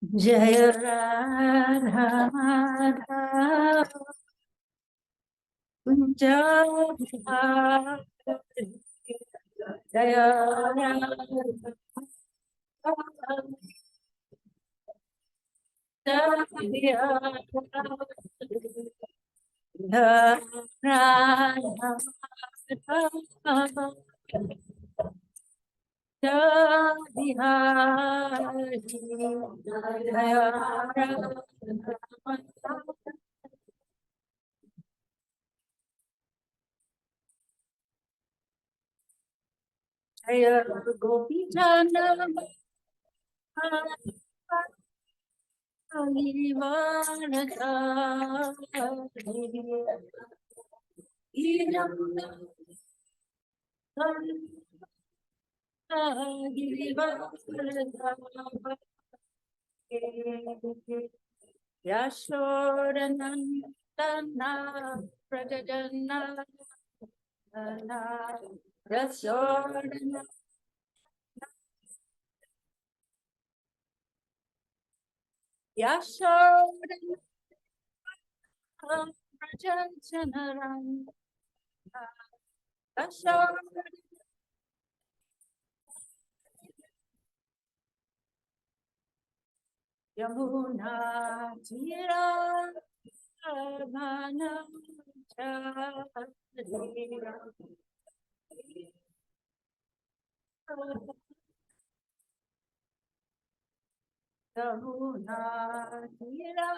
Jaya Radha Madhava Kunja Bihari Jaya Radha Radha Madhava Bihari Jaya Radha Jaya Gopi Jana Yashodanandana Prajajana Yashodanandana Yashodanandana Prajajana Yashodanandana Yamuna Tira Mana Charira Yamuna Tira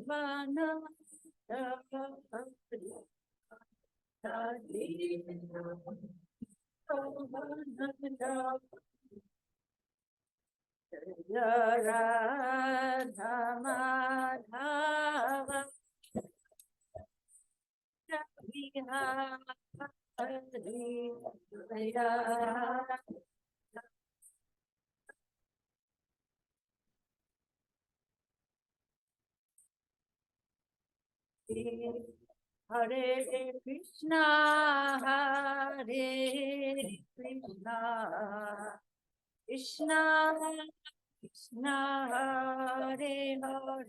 Mana Charira Radha Madhava Hare Krishna, Hare Krishna, Krishna Krishna, Hare Hare,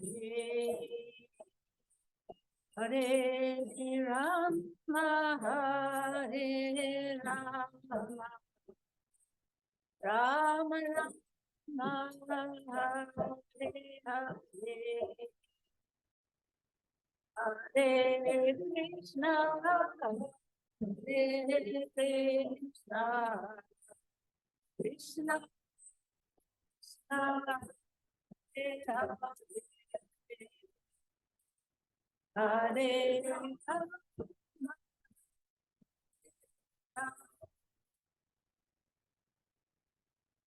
Hare Rama, Hare Rama, Rama Rama, Hare Hare. Hare Krishna, Hare Krishna, Krishna Krishna, Hare Hare, Hare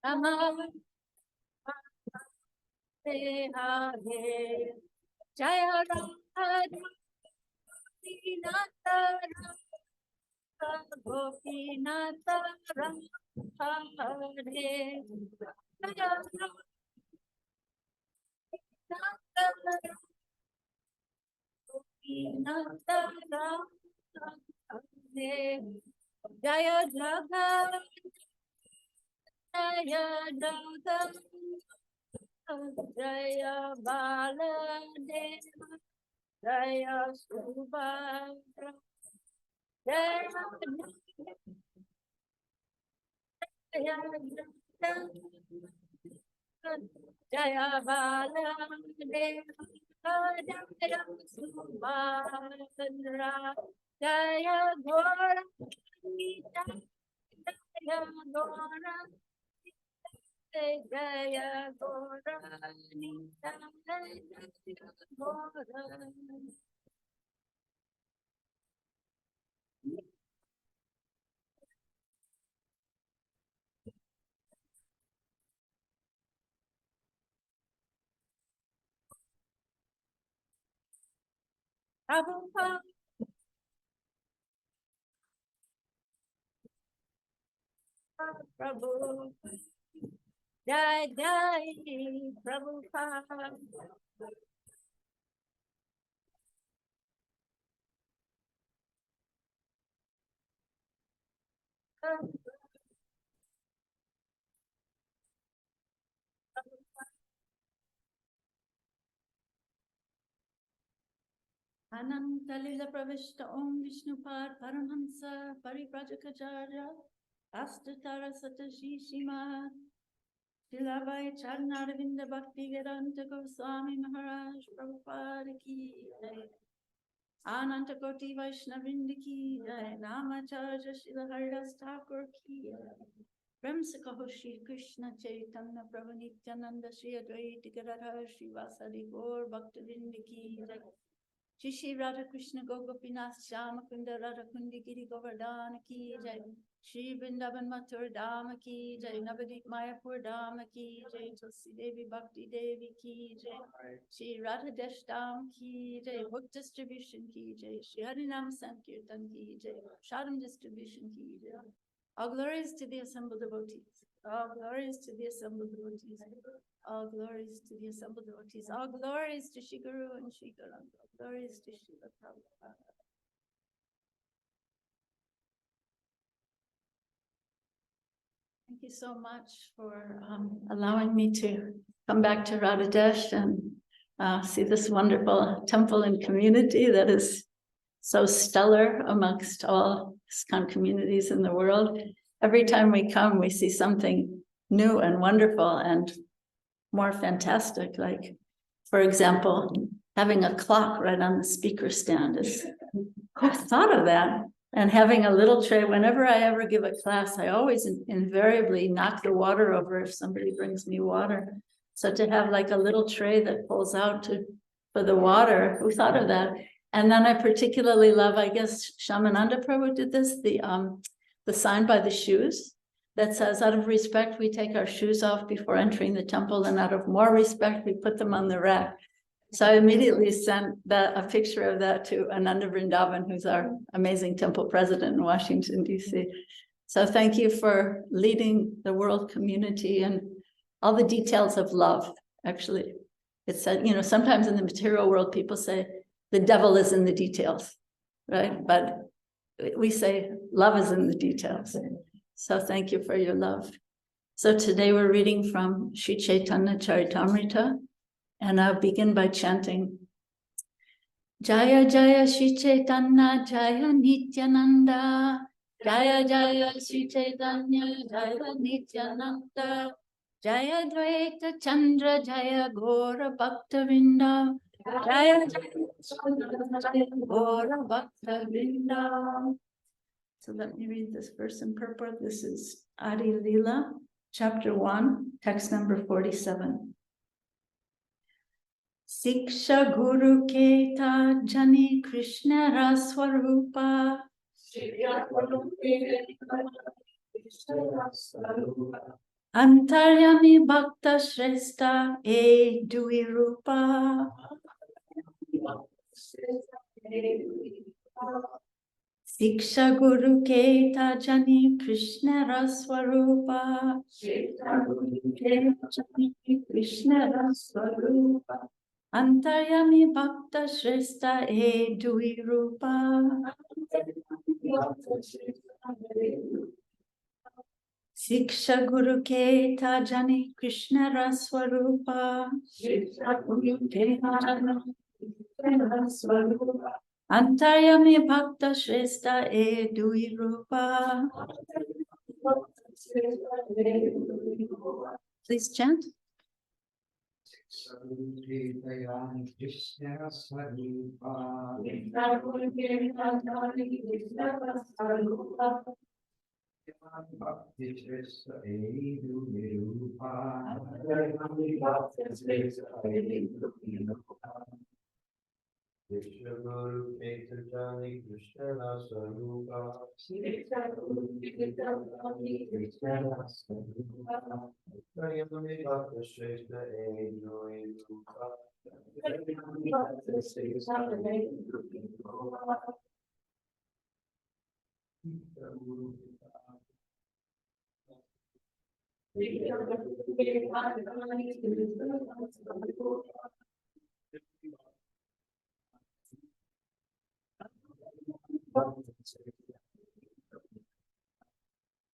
Rama, Hare Hare, Jaya Radha Gopinath Rama Hare, Jaya Radha Gopinath Rama Hare, Jaya Jagat Jaya Jagat Jaya Baladeva Jaya Subhadra Jaya Jaya Jaya Baladeva Jaya Subhadra Jaya Gora Jaya Gora Jaya Gora Jaya Gora Prabhupada Prabhu Jai Jai Prabhupada Ananta Lila Pravishta Om Vishnupad Paramhansa Parivrajakajarya Astatara Satashi Shima Shilabai Charnaravinda Bhakti Vedanta Goswami Maharaj Prabhupada Ki Jai Ananta Koti Vaishnavinda Ki Jai Namacharya Shila Haridas Thakur Ki Jai Brahmsakaho Shri Krishna Chaitanya Prabhu Nityananda Shri Advaita Gadadhar Shri Vasadi Gaur Bhaktavinda Ki Jai Shri Radha Krishna Gopinath Shama Kunda Radha Kundi Giri Govardhana Ki Jai Shri Vrindavan Mathur Dama Ki Jai Navadip Mayapur Dama Ki Jai Tulsi Devi Bhakti Devi Ki Jai Shri Radhadesh Dam Ki Jai Book Distribution Ki Jai Shri Harinam Sankirtan Ki Jai Shadam Distribution Ki Jai. All glories to the assembled devotees. All glories to the assembled devotees. All glories to the assembled devotees. All glories to Shri Guru and Shri Gauranga. All glories to Shri Prabhupada. Thank you so much for allowing me to come back to Radhadesh and see this wonderful temple and community that is so stellar amongst all ISKCON communities in the world. Every time we come, we see something new and wonderful and more fantastic. Like, for example, having a clock right on the speaker stand is, who thought of that? And having a little tray, whenever I ever give a class, I always invariably knock the water over if somebody brings me water. So to have like a little tray that pulls out for the water, who thought of that? And then I particularly love, I guess Shamananda Prabhu did this, the sign by the shoes that says, out of respect, we take our shoes off before entering the temple, and out of more respect, we put them on the rack. So I immediately sent a picture of that to Ananda Vrindavan, who's our amazing temple president in Washington, D.C. So thank you for leading the world community and all the details of love. Actually, it said, sometimes in the material world, people say the devil is in the details, right? But we say love is in the details. So thank you for your love. So today we're reading from Sri Caitanya Caritamrita, and I'll begin by chanting Jaya Jaya Sri Caitanya Jaya Nityananda, Jaya Jaya Sri Caitanya Jaya Nityananda, Jaya Dvaita Chandra Jaya Gora Bhaktavinda, Jaya Jaya Gora Bhaktavinda. So let me read this verse in purport. This is Adi Lila, chapter 1, text number 47. Siksha Guru Keta Jani Krishna Raswarupa. Antaryami Bhakta Shrestha E Dui Rupa. Siksha Guru Keta Jani Krishna Raswarupa. Krishna Raswarupa. Antaryami Bhakta Shrestha E Dui Rupa. Siksha Guru Keta Jani Krishna Raswarupa. Antaryami Bhakta Shrestha E Dui Rupa. Please chant. Krishna Guru Caitanya Krishna Swarupa. Antaryami Bhakta Shrestha E Dui Rupa.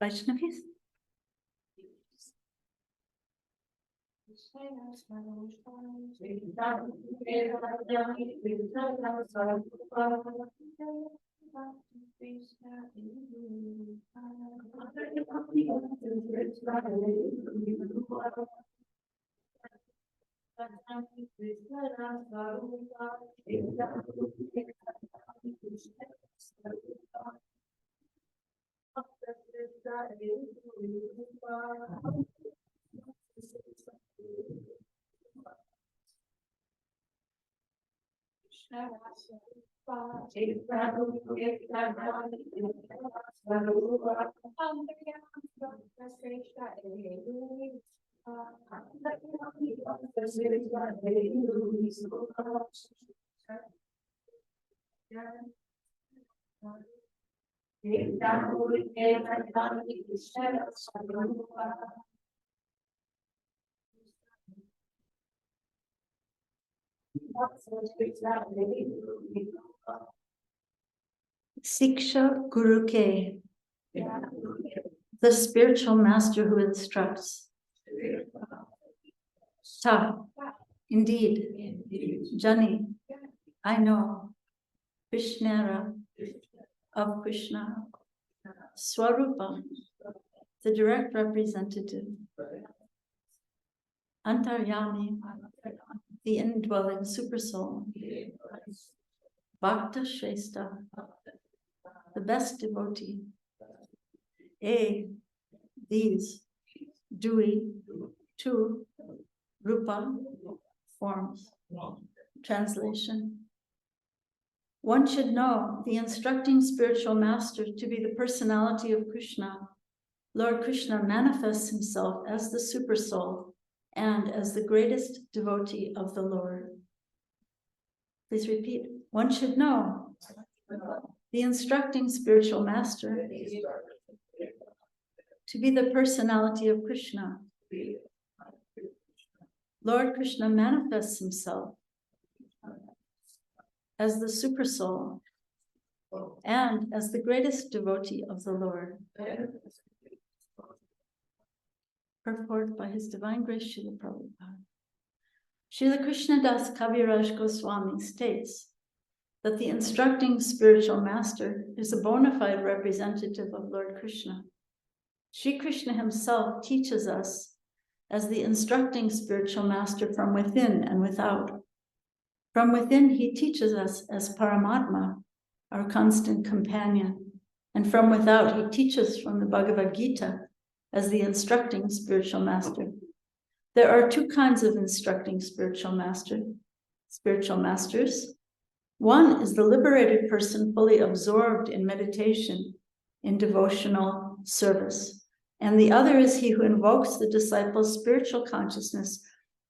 Vaishnavis. Siksha Guru Ke, the spiritual master who instructs. Ta, indeed, Jani, I know, Vishnara, of Krishna, Swarupa, the direct representative, Antaryami, the indwelling supersoul, Bhakta Shrestha, the best devotee, these, Dui, two, Rupa, forms. Translation. One should know the instructing spiritual master to be the personality of Krishna. Lord Krishna manifests himself as the supersoul and as the greatest devotee of the Lord. Please repeat. One should know the instructing spiritual master to be the personality of Krishna. Lord Krishna manifests himself as the supersoul and as the greatest devotee of the Lord. Purport by His Divine Grace Srila Prabhupada. Srila Krishnadas Kaviraj Goswami states that the instructing spiritual master is a bona fide representative of Lord Krishna. Sri Krishna himself teaches us as the instructing spiritual master from within and without. From within, he teaches us as Paramatma, our constant companion. And from without, he teaches from the Bhagavad Gita as the instructing spiritual master. There are two kinds of instructing spiritual masters. One is the liberated person fully absorbed in meditation, in devotional service. And the other is he who invokes the disciple's spiritual consciousness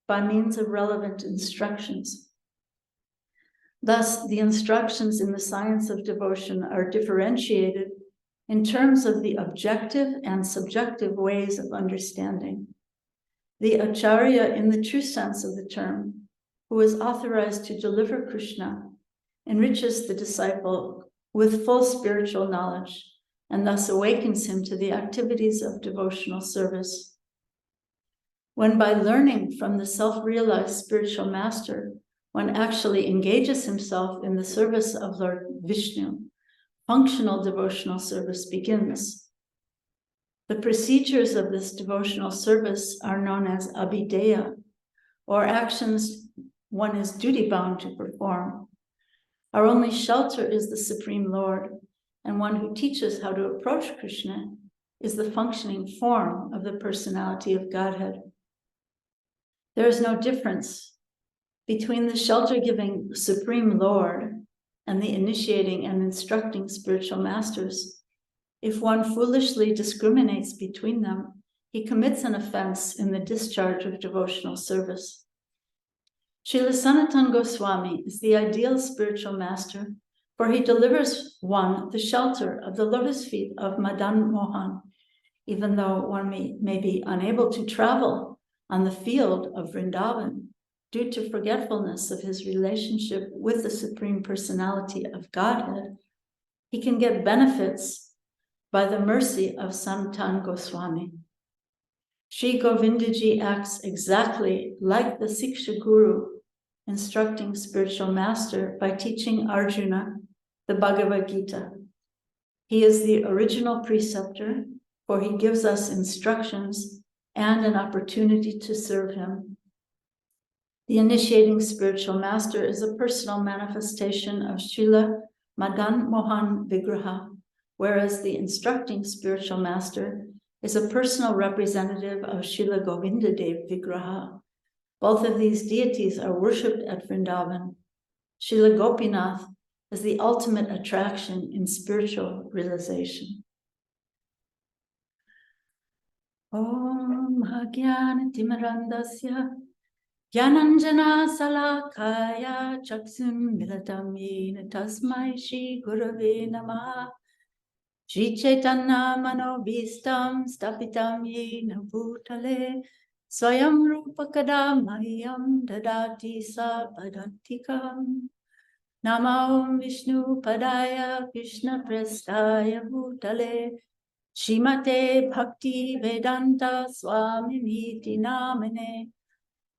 by means of relevant instructions. Thus, the instructions in the science of devotion are differentiated in terms of the objective and subjective ways of understanding. The Acharya, in the true sense of the term, who is authorized to deliver Krishna, enriches the disciple with full spiritual knowledge and thus awakens him to the activities of devotional service. When by learning from the self-realized spiritual master, one actually engages himself in the service of Lord Vishnu, functional devotional service begins. The procedures of this devotional service are known as abhideya, or actions one is duty-bound to perform. Our only shelter is the Supreme Lord, and one who teaches how to approach Krishna is the functioning form of the personality of Godhead. There is no difference between the shelter-giving Supreme Lord and the initiating and instructing spiritual masters. If one foolishly discriminates between them, he commits an offense in the discharge of devotional service. Srila Sanatana Goswami is the ideal spiritual master, for he delivers one the shelter of the lotus feet of Madan Mohan, even though one may be unable to travel on the field of Vrindavan due to forgetfulness of his relationship with the Supreme Personality of Godhead. He can get benefits by the mercy of Sanatana Goswami. Shri Govindaji acts exactly like the Siksha Guru, instructing spiritual master by teaching Arjuna the Bhagavad Gita. He is the original preceptor, for he gives us instructions and an opportunity to serve him. The initiating spiritual master is a personal manifestation of Srila Madan Mohan Vigraha, whereas the instructing spiritual master is a personal representative of Srila Govindadev Vigraha. Both of these deities are worshipped at Vrindavan. Srila Gopinath is the ultimate attraction in spiritual realization. Om Bhagyana Timarandasya Gyananjana Salakaya Chaksun Milatam Yena Tasmai Shri Gurave Namaha Shri Chaitanya Manobhistam Stapitam Yena Bhutale Swayam Rupa Kadamahyam Dadati Sapadantikam Namo Vishnu Padaya Krishna Prestaya Bhutale Shrimate Bhakti Vedanta Swaminiti Namane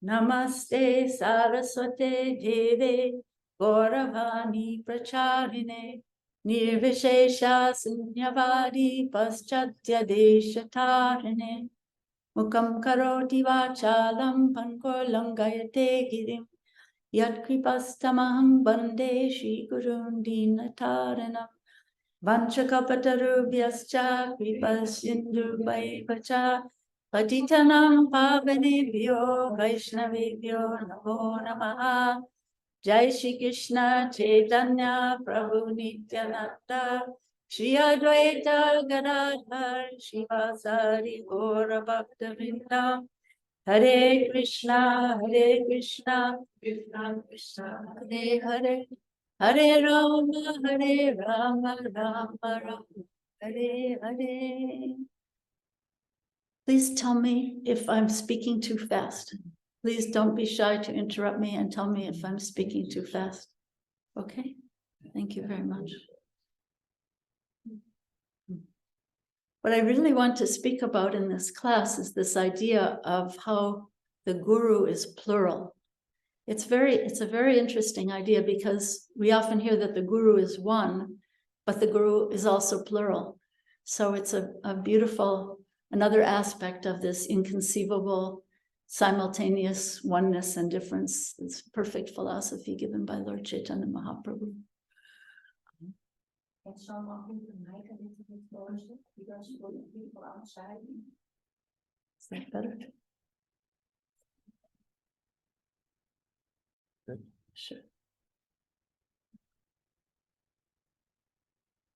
Namaste Saraswate Deve Gauravani Pracharine Nirvishesha Sunyavadi Paschatya Deshatarine Mukam Karoti Vachalam Pankolam Gayate Girim Yat Kripastamaham Bande Shri Gurun Dinataranam Vanchakapatarubhyascha Kripasindurvaivacha Patitanam Pavanebhyo Vaishnavebhyo Namo Namaha Jai Shri Krishna Chaitanya Prabhu Nityananda Shri Advaita Gadadhar Shivasari Gaura Bhakta Hare Krishna, Krishna Krishna, Hare Hare, Hare Rama, Rama Rama, Hare Hare. Please tell me if I'm speaking too fast. Please don't be shy to interrupt me and tell me if I'm speaking too fast. Okay? Thank you very much. What I really want to speak about in this class is this idea of how the guru is plural. It's a very interesting idea because we often hear that the guru is one, but the guru is also plural. So it's a beautiful, another aspect of this inconceivable, simultaneous oneness and difference. This perfect philosophy given by Lord Chaitanya Mahaprabhu. And some of the mic a little bit closer because for the people outside. Is that better? Good. Sure.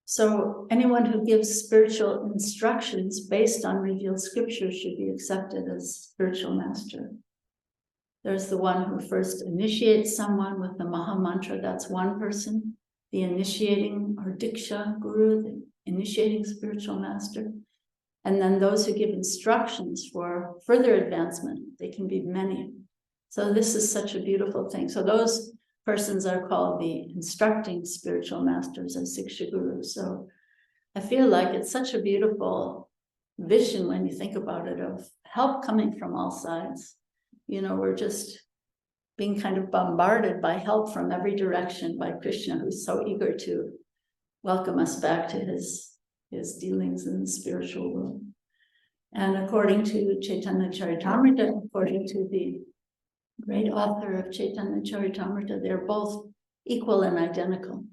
So anyone who gives spiritual instructions based on revealed scripture should be accepted as spiritual master. There's the one who first initiates someone with the Maha Mantra, that's one person. The initiating or Diksha Guru, the initiating spiritual master. And then those who give instructions for further advancement, they can be many. So this is such a beautiful thing. So those persons are called the instructing spiritual masters as Siksha Gurus. So I feel like it's such a beautiful vision when you think about it, of help coming from all sides. You know, we're just being kind of bombarded by help from every direction by Krishna, who's so eager to welcome us back to his dealings in the spiritual world. And according to Caitanya Caritamrita, according to the great author of Caitanya Caritamrita, they're both equal and identical,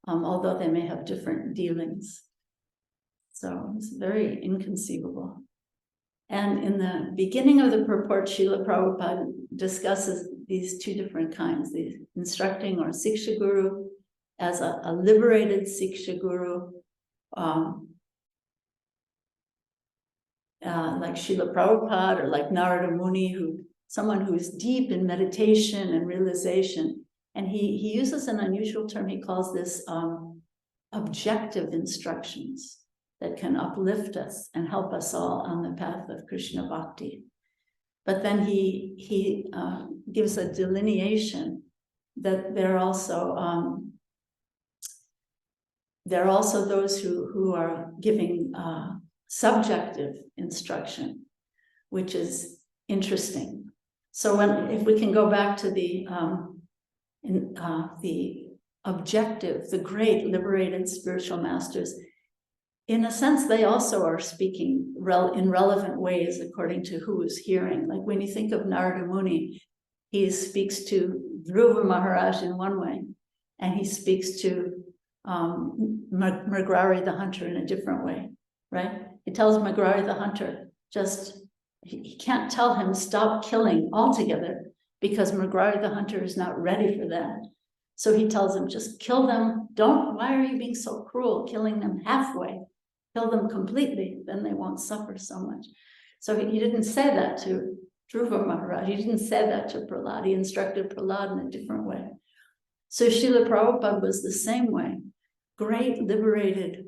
although they may have different dealings. So it's very inconceivable. And in the beginning of the purport, Srila Prabhupada discusses these two different kinds, the instructing or Siksha Guru as a liberated Siksha Guru, like Srila Prabhupada or like Narada Muni, someone who's deep in meditation and realization. And he uses an unusual term, he calls this objective instructions that can uplift us and help us all on the path of Krishna Bhakti. But then he gives a delineation that there are also those who are giving subjective instruction, which is interesting. So if we can go back to the objective, the great liberated spiritual masters, in a sense, they also are speaking in relevant ways according to who is hearing. Like when you think of Narada Muni, he speaks to Dhruva Maharaj in one way, and he speaks to Mrigarari the hunter in a different way, right? He tells Mrigarari the hunter, he can't tell him stop killing altogether because Mrigarari the hunter is not ready for that. So he tells him, just kill them. Why are you being so cruel, killing them halfway? Kill them completely, then they won't suffer so much. So he didn't say that to Dhruva Maharaj. He didn't say that to Prahlad. He instructed Prahlad in a different way. So Srila Prabhupada was the same way. Great liberated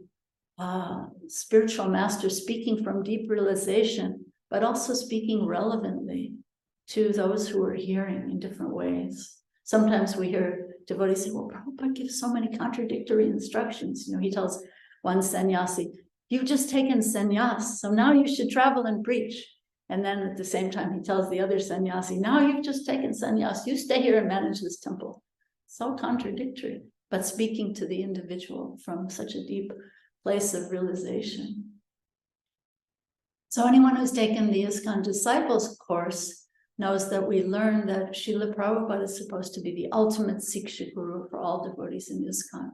spiritual master speaking from deep realization, but also speaking relevantly to those who are hearing in different ways. Sometimes we hear devotees say, well, Prabhupada gives so many contradictory instructions. He tells one sannyasi, you've just taken sannyas, so now you should travel and preach. And then at the same time, he tells the other sannyasi, now you've just taken sannyas, you stay here and manage this temple. So contradictory, but speaking to the individual from such a deep place of realization. So anyone who's taken the ISKCON Disciples course knows that we learn that Srila Prabhupada is supposed to be the ultimate Siksha Guru for all devotees in ISKCON.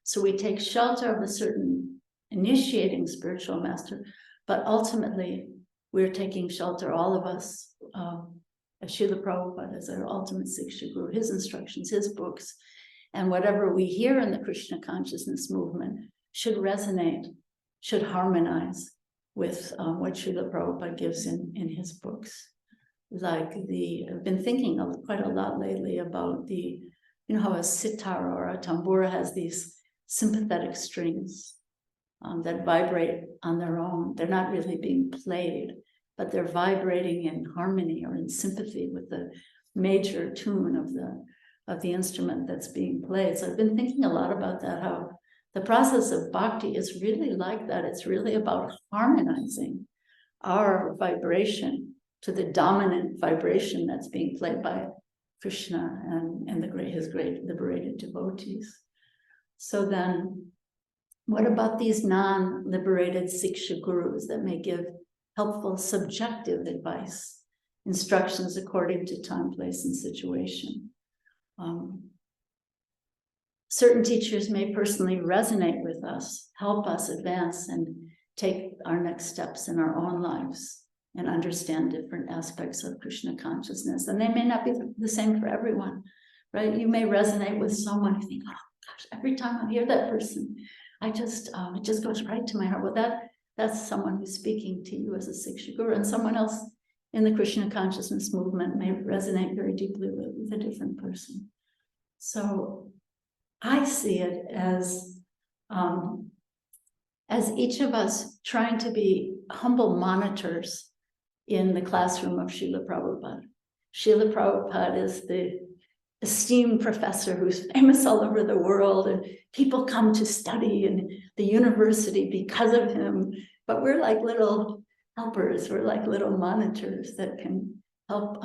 So we take shelter of a certain initiating spiritual master, but ultimately we're taking shelter, all of us, as Srila Prabhupada as our ultimate Siksha Guru, his instructions, his books, and whatever we hear in the Krishna consciousness movement should resonate, should harmonize with what Srila Prabhupada gives in his books. Like I've been thinking quite a lot lately about how a sitar or a tambura has these sympathetic strings that vibrate on their own. They're not really being played, but they're vibrating in harmony or in sympathy with the major tune of the instrument that's being played. So I've been thinking a lot about that, how the process of bhakti is really like that. It's really about harmonizing our vibration to the dominant vibration that's being played by Krishna and his great liberated devotees. So then, what about these non-liberated Siksha Gurus that may give helpful subjective advice, instructions according to time, place, and situation? Certain teachers may personally resonate with us, help us advance and take our next steps in our own lives and understand different aspects of Krishna consciousness. And they may not be the same for everyone, right? You may resonate with someone who think, oh gosh, every time I hear that person, it just goes right to my heart. Well, that's someone who's speaking to you as a Siksha Guru, and someone else in the Krishna consciousness movement may resonate very deeply with a different person. So I see it as each of us trying to be humble monitors in the classroom of Srila Prabhupada. Srila Prabhupada is the esteemed professor who's famous all over the world, and people come to study in the university because of him. But we're like little helpers, we're like little monitors that can help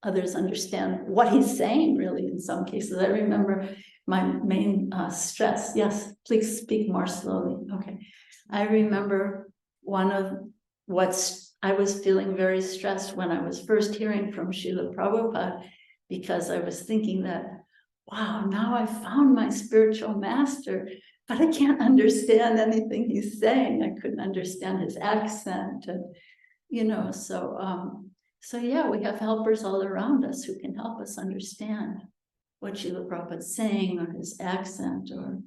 others understand what he's saying, really, in some cases. I remember my main stress. Yes, please speak more slowly. Okay. I remember one of I was feeling very stressed when I was first hearing from Srila Prabhupada, because I was thinking that, wow, now I found my spiritual master, but I can't understand anything he's saying. I couldn't understand his accent, and so yeah, we have helpers all around us who can help us understand what Srila Prabhupada's saying, or his accent, or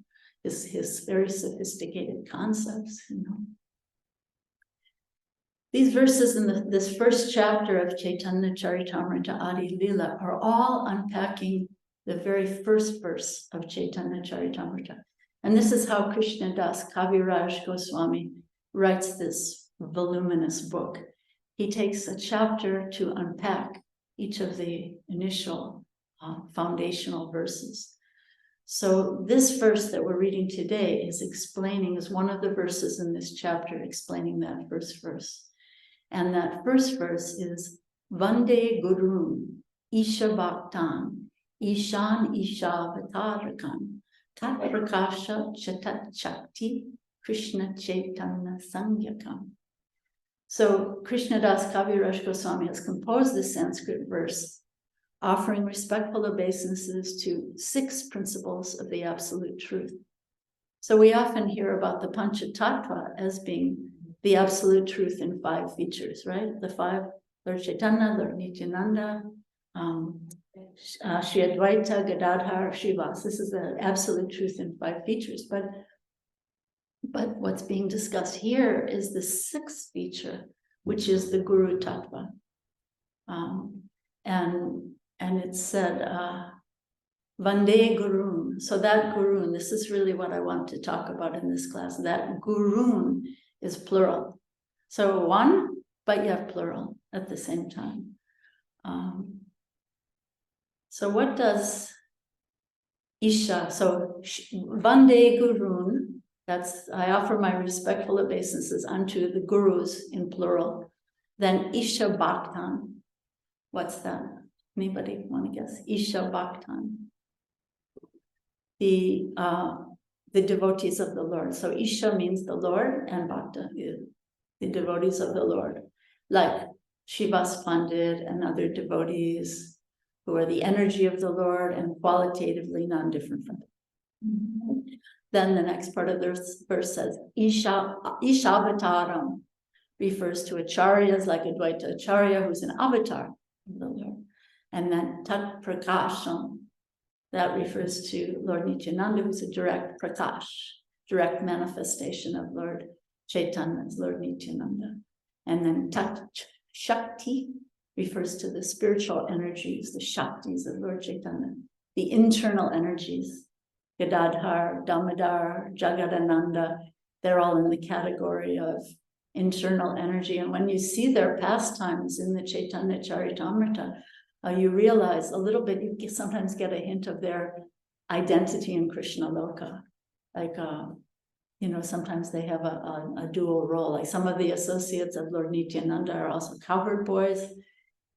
his very sophisticated concepts. These verses in this first chapter of Caitanya Caritamrita Adi Lila are all unpacking the very first verse of Caitanya Caritamrita. And this is how Krishna Das Kaviraj Goswami writes this voluminous book. He takes a chapter to unpack each of the initial foundational verses. So this verse that we're reading today is one of the verses in this chapter explaining that first verse. And that first verse is Vande Gurun Isha Bhaktan Ishan Isha Vatarakan Tat Prakasha Chatat Shakti Krishna Chaitanya Sangyakam. So Krishnadas Kaviraj Goswami has composed this Sanskrit verse, offering respectful obeisances to 6 principles of the absolute truth. So we often hear about the Panchatattva as being the absolute truth in 5 features, right? The 5, Lord Chaitanya, Lord Nityananda, Shri Advaita, Gadadhar, Srivas. This is the absolute truth in 5 features. But what's being discussed here is the 6th feature, which is the Guru Tattva. And it's said, Vande Gurun. So that Gurun, this is really what I want to talk about in this class. That Gurun is plural. So one, but yet plural at the same time. So what does Isha, so Vande Gurun, I offer my respectful obeisances unto the gurus in plural. Then Isha Bhaktan. What's that? Anybody want to guess? Isha Bhaktan. The devotees of the Lord. So Isha means the Lord, and Bhakta is the devotees of the Lord. Like Srivas Pandit and other devotees who are the energy of the Lord and qualitatively non-different from them. Then the next part of this verse says, Ishavataram refers to acharyas like Advaita Acharya, who's an avatar of the Lord. And then Tat Prakasham, that refers to Lord Nityananda, who's a direct prakash, direct manifestation of Lord Chaitanya's Lord Nityananda. And then Tat Shakti refers to the spiritual energies, the Shaktis of Lord Chaitanya, the internal energies. Gadadhar, Damodar, Jagadananda, they're all in the category of internal energy. And when you see their pastimes in the Caitanya Caritamrita, you realize a little bit, you sometimes get a hint of their identity in Krishna Loka. Like, sometimes they have a dual role. Like some of the associates of Lord Nityananda are also cowherd boys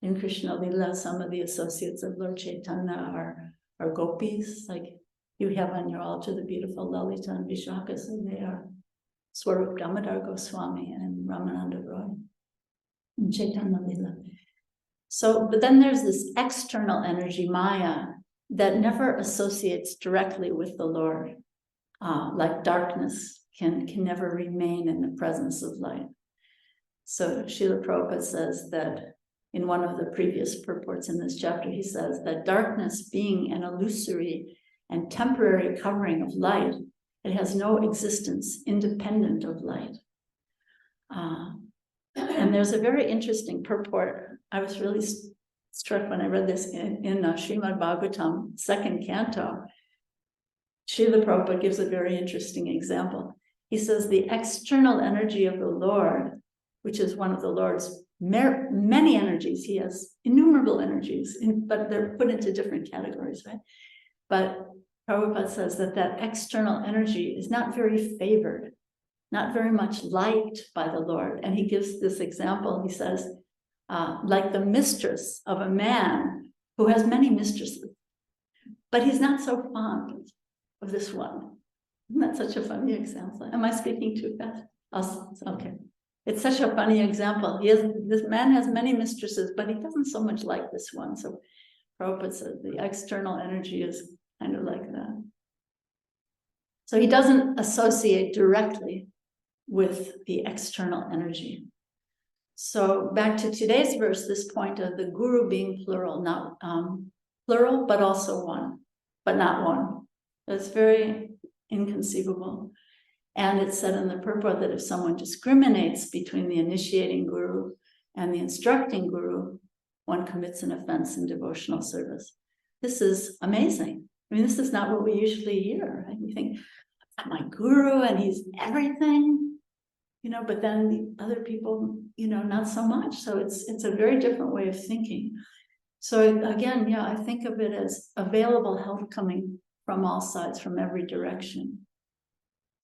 in Krishna Lila. Some of the associates of Lord Chaitanya are gopis, like you have on your altar the beautiful Lalita and Vishaka, so they are Swarup Damodar Goswami and Ramananda Roy and Chaitanya Lila. So, but then there's this external energy, Maya, that never associates directly with the Lord, like darkness can never remain in the presence of light. So Srila Prabhupada says that in one of the previous purports in this chapter, he says that darkness being an illusory and temporary covering of light, it has no existence independent of light. And there's a very interesting purport. I was really struck when I read this in Srimad Bhagavatam, 2nd canto. Srila Prabhupada gives a very interesting example. He says the external energy of the Lord, which is one of the Lord's many energies, he has innumerable energies, but they're put into different categories, right? But Prabhupada says that external energy is not very favored, not very much liked by the Lord. And he gives this example. He says, like the mistress of a man who has many mistresses, but he's not so fond of this one. Isn't that such a funny example? Am I speaking too fast? Okay. It's such a funny example. This man has many mistresses, but he doesn't so much like this one. So Prabhupada said the external energy is kind of like that. So he doesn't associate directly with the external energy. So back to today's verse, this point of the guru being plural, not plural, but also one, but not one. That's very inconceivable. And it's said in the purport that if someone discriminates between the initiating guru and the instructing guru, one commits an offense in devotional service. This is amazing. I mean, this is not what we usually hear. Right? We think, I'm my guru and he's everything, but then the other people, not so much. So it's a very different way of thinking. So again, I think of it as available help coming from all sides, from every direction.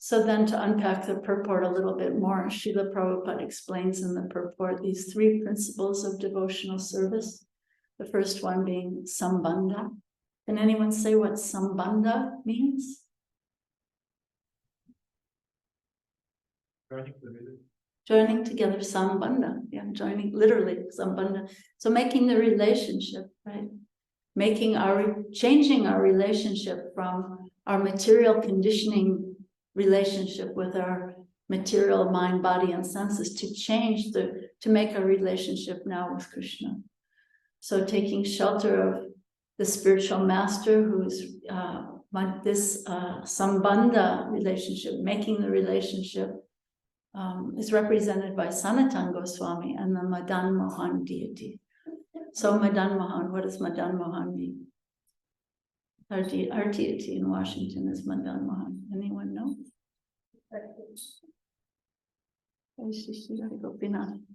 So then to unpack the purport a little bit more, Srila Prabhupada explains in the purport these three principles of devotional service. The first one being sambandha. Can anyone say what sambandha means? Joining together, sambandha. Yeah, joining, literally, sambandha. So making the relationship, right? Changing our relationship from our material conditioning relationship with our material mind, body, and senses to make a relationship now with Krishna. So taking shelter of the spiritual master who's this sambandha relationship, making the relationship is represented by Sanatana Goswami and the Madan Mohan deity. So Madan Mohan, what does Madan Mohan mean? Our deity in Washington is Madan Mohan. Anyone know?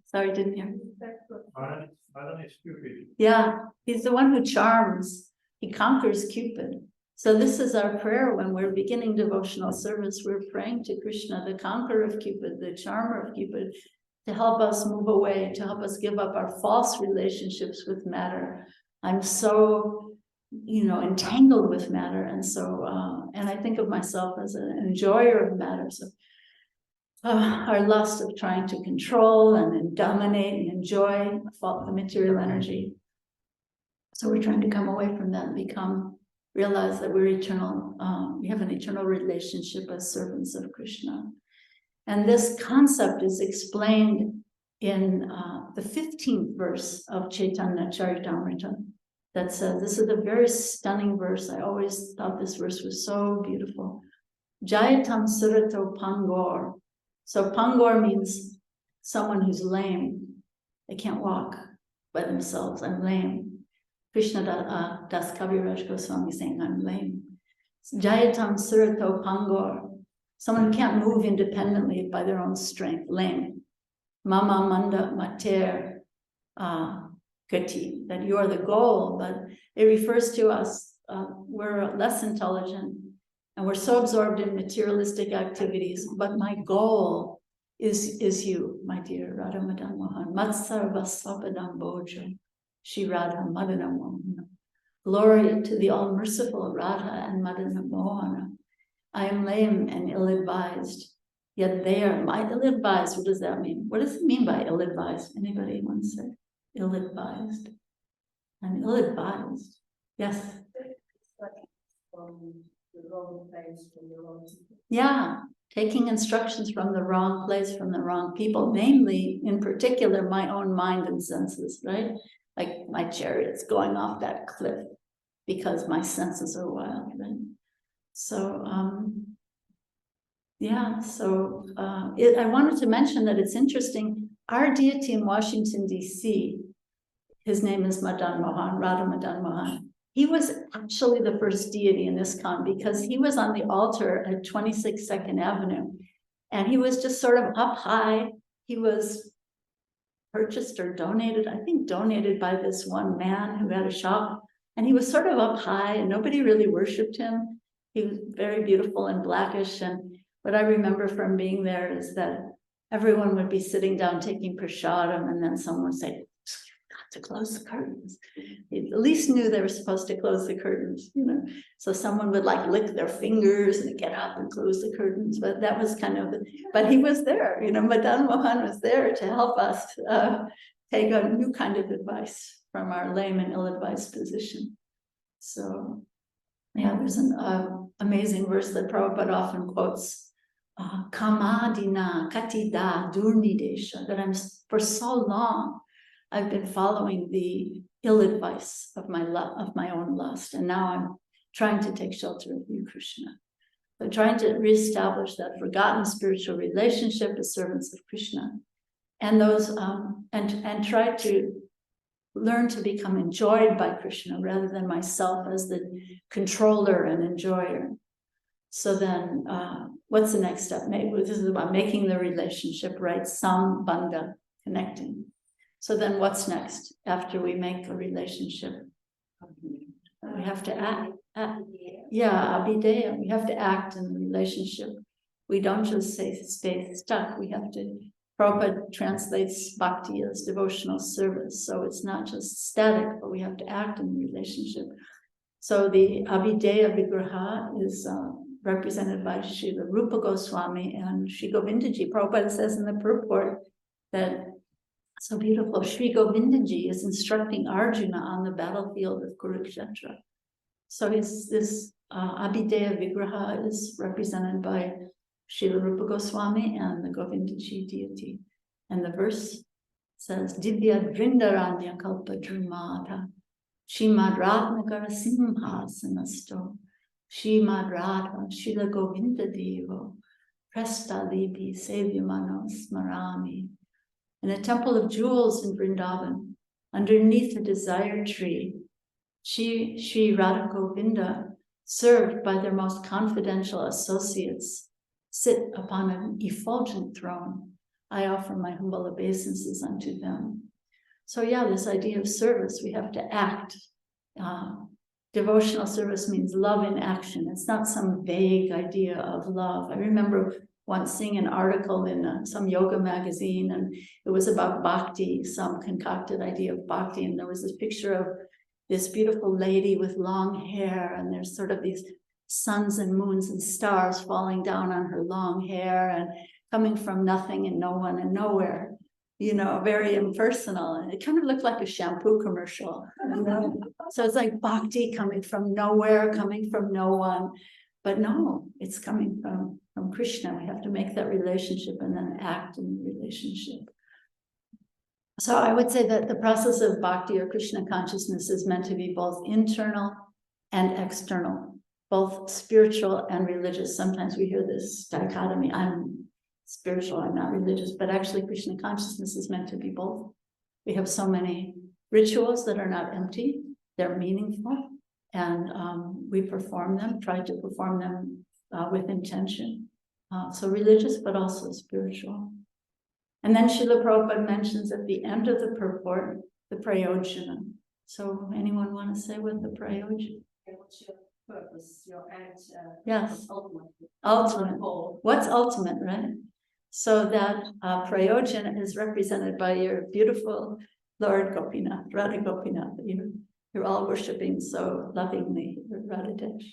Sorry, didn't hear. Yeah, he's the one who charms. He conquers Cupid. So this is our prayer when we're beginning devotional service. We're praying to Krishna, the conqueror of Cupid, the charmer of Cupid, to help us move away, to help us give up our false relationships with matter. I'm so, entangled with matter. And so, and I think of myself as an enjoyer of matter. So our lust of trying to control and dominate and enjoy the material energy. So we're trying to come away from that and realize that we're eternal. We have an eternal relationship as servants of Krishna. And this concept is explained in the 15th verse of Caitanya Caritamrita that says, this is a very stunning verse. I always thought this verse was so beautiful. Jayatam Surato Pangor. So Pangor means someone who's lame. They can't walk by themselves. I'm lame. Krishna Das Kaviraj Goswami saying, I'm lame. Jayatam Surato Pangor. Someone who can't move independently by their own strength, lame. Mama Manda Mater Gati, that you are the goal, but it refers to us. We're less intelligent and we're so absorbed in materialistic activities, but my goal is you, my dear Radha Madan Mohan. Matsarva Svapadam Boja, Shri Radha Madana Mohana. Glory to the all-merciful Radha and Madana Mohana. I am lame and ill-advised, yet they are my ill-advised. What does that mean? What does it mean by ill-advised? Anybody want to say? Ill-advised. I'm ill-advised. Yes. Yeah, taking instructions from the wrong place, from the wrong people, namely, in particular, my own mind and senses, right? Like my chariot's going off that cliff because my senses are wild, right? So, I wanted to mention that it's interesting. Our deity in Washington, D.C., his name is Madan Mohan, Radha Madan Mohan. He was actually the first deity in ISKCON because he was on the altar at 26 2nd Avenue. And he was just sort of up high. He was purchased or donated, I think donated by this one man who had a shop. And he was sort of up high and nobody really worshipped him. He was very beautiful and blackish. And what I remember from being there is that everyone would be sitting down taking prasadam and then someone would say, to close the curtains. They at least knew they were supposed to close the curtains, So someone would like lick their fingers and get up and close the curtains. But that was kind of, but he was there, Madan Mohan was there to help us take a new kind of advice from our lame and ill-advised position. So, yeah, there's an amazing verse that Prabhupada often quotes, Kamadina Katida Durnidesha, that for so long, I've been following the ill advice of my own lust, and now I'm trying to take shelter of you, Krishna. I'm trying to reestablish that forgotten spiritual relationship as servants of Krishna, and those and try to learn to become enjoyed by Krishna rather than myself as the controller and enjoyer. So then, what's the next step? Maybe this is about making the relationship right, sambandha, connecting. So then what's next after we make a relationship? We have to act. Yeah, abhideya. We have to act in the relationship we don't just stay stuck. We have to, Prabhupada translates bhakti as devotional service. So it's not just static, but we have to act in the relationship. So the Abhideya Vigraha is represented by Srila Rupa Goswami and Sri Govindaji. Prabhupada says in the purport that, so beautiful, Sri Govindaji is instructing Arjuna on the battlefield of Kurukshetra. So this Abhideya Vigraha is represented by Srila Rupa Goswami and the Govindaji deity. And the verse says, Divya Drindaranya Kalpa Drumata, Shimad Ratnakara Simhasanasto, Shimad Radha Srila Govinda Devo, Presta Libi Sevyamano Smarami. In a temple of jewels in Vrindavan, underneath a desire tree, Shri Radha Govinda, served by their most confidential associates, sit upon an effulgent throne. I offer my humble obeisances unto them. So yeah, this idea of service, we have to act. Devotional service means love in action. It's not some vague idea of love. I remember once seeing an article in some yoga magazine, and it was about bhakti, some concocted idea of bhakti, and there was this picture of this beautiful lady with long hair, and there's sort of these suns and moons and stars falling down on her long hair and coming from nothing and no one and nowhere, you know, very impersonal. And it kind of looked like a shampoo commercial. You know? So it's like bhakti coming from nowhere, coming from no one. But no, it's coming from Krishna. We have to make that relationship and then act in the relationship. So I would say that the process of bhakti or Krishna consciousness is meant to be both internal and external, both spiritual and religious. Sometimes we hear this dichotomy, I'm spiritual, I'm not religious, but actually Krishna consciousness is meant to be both. We have so many rituals that are not empty, they're meaningful, and we perform them, try to perform them with intention. So religious, but also spiritual. And then Srila Prabhupada mentions at the end of the purport, the prayojana. So anyone want to say what the prayojana? What's your purpose, your end? Yes. Ultimate. What's ultimate, right? So that prayojana is represented by your beautiful Lord Gopinath, Radha Gopinath, that you're all worshiping so lovingly, Radhadesh.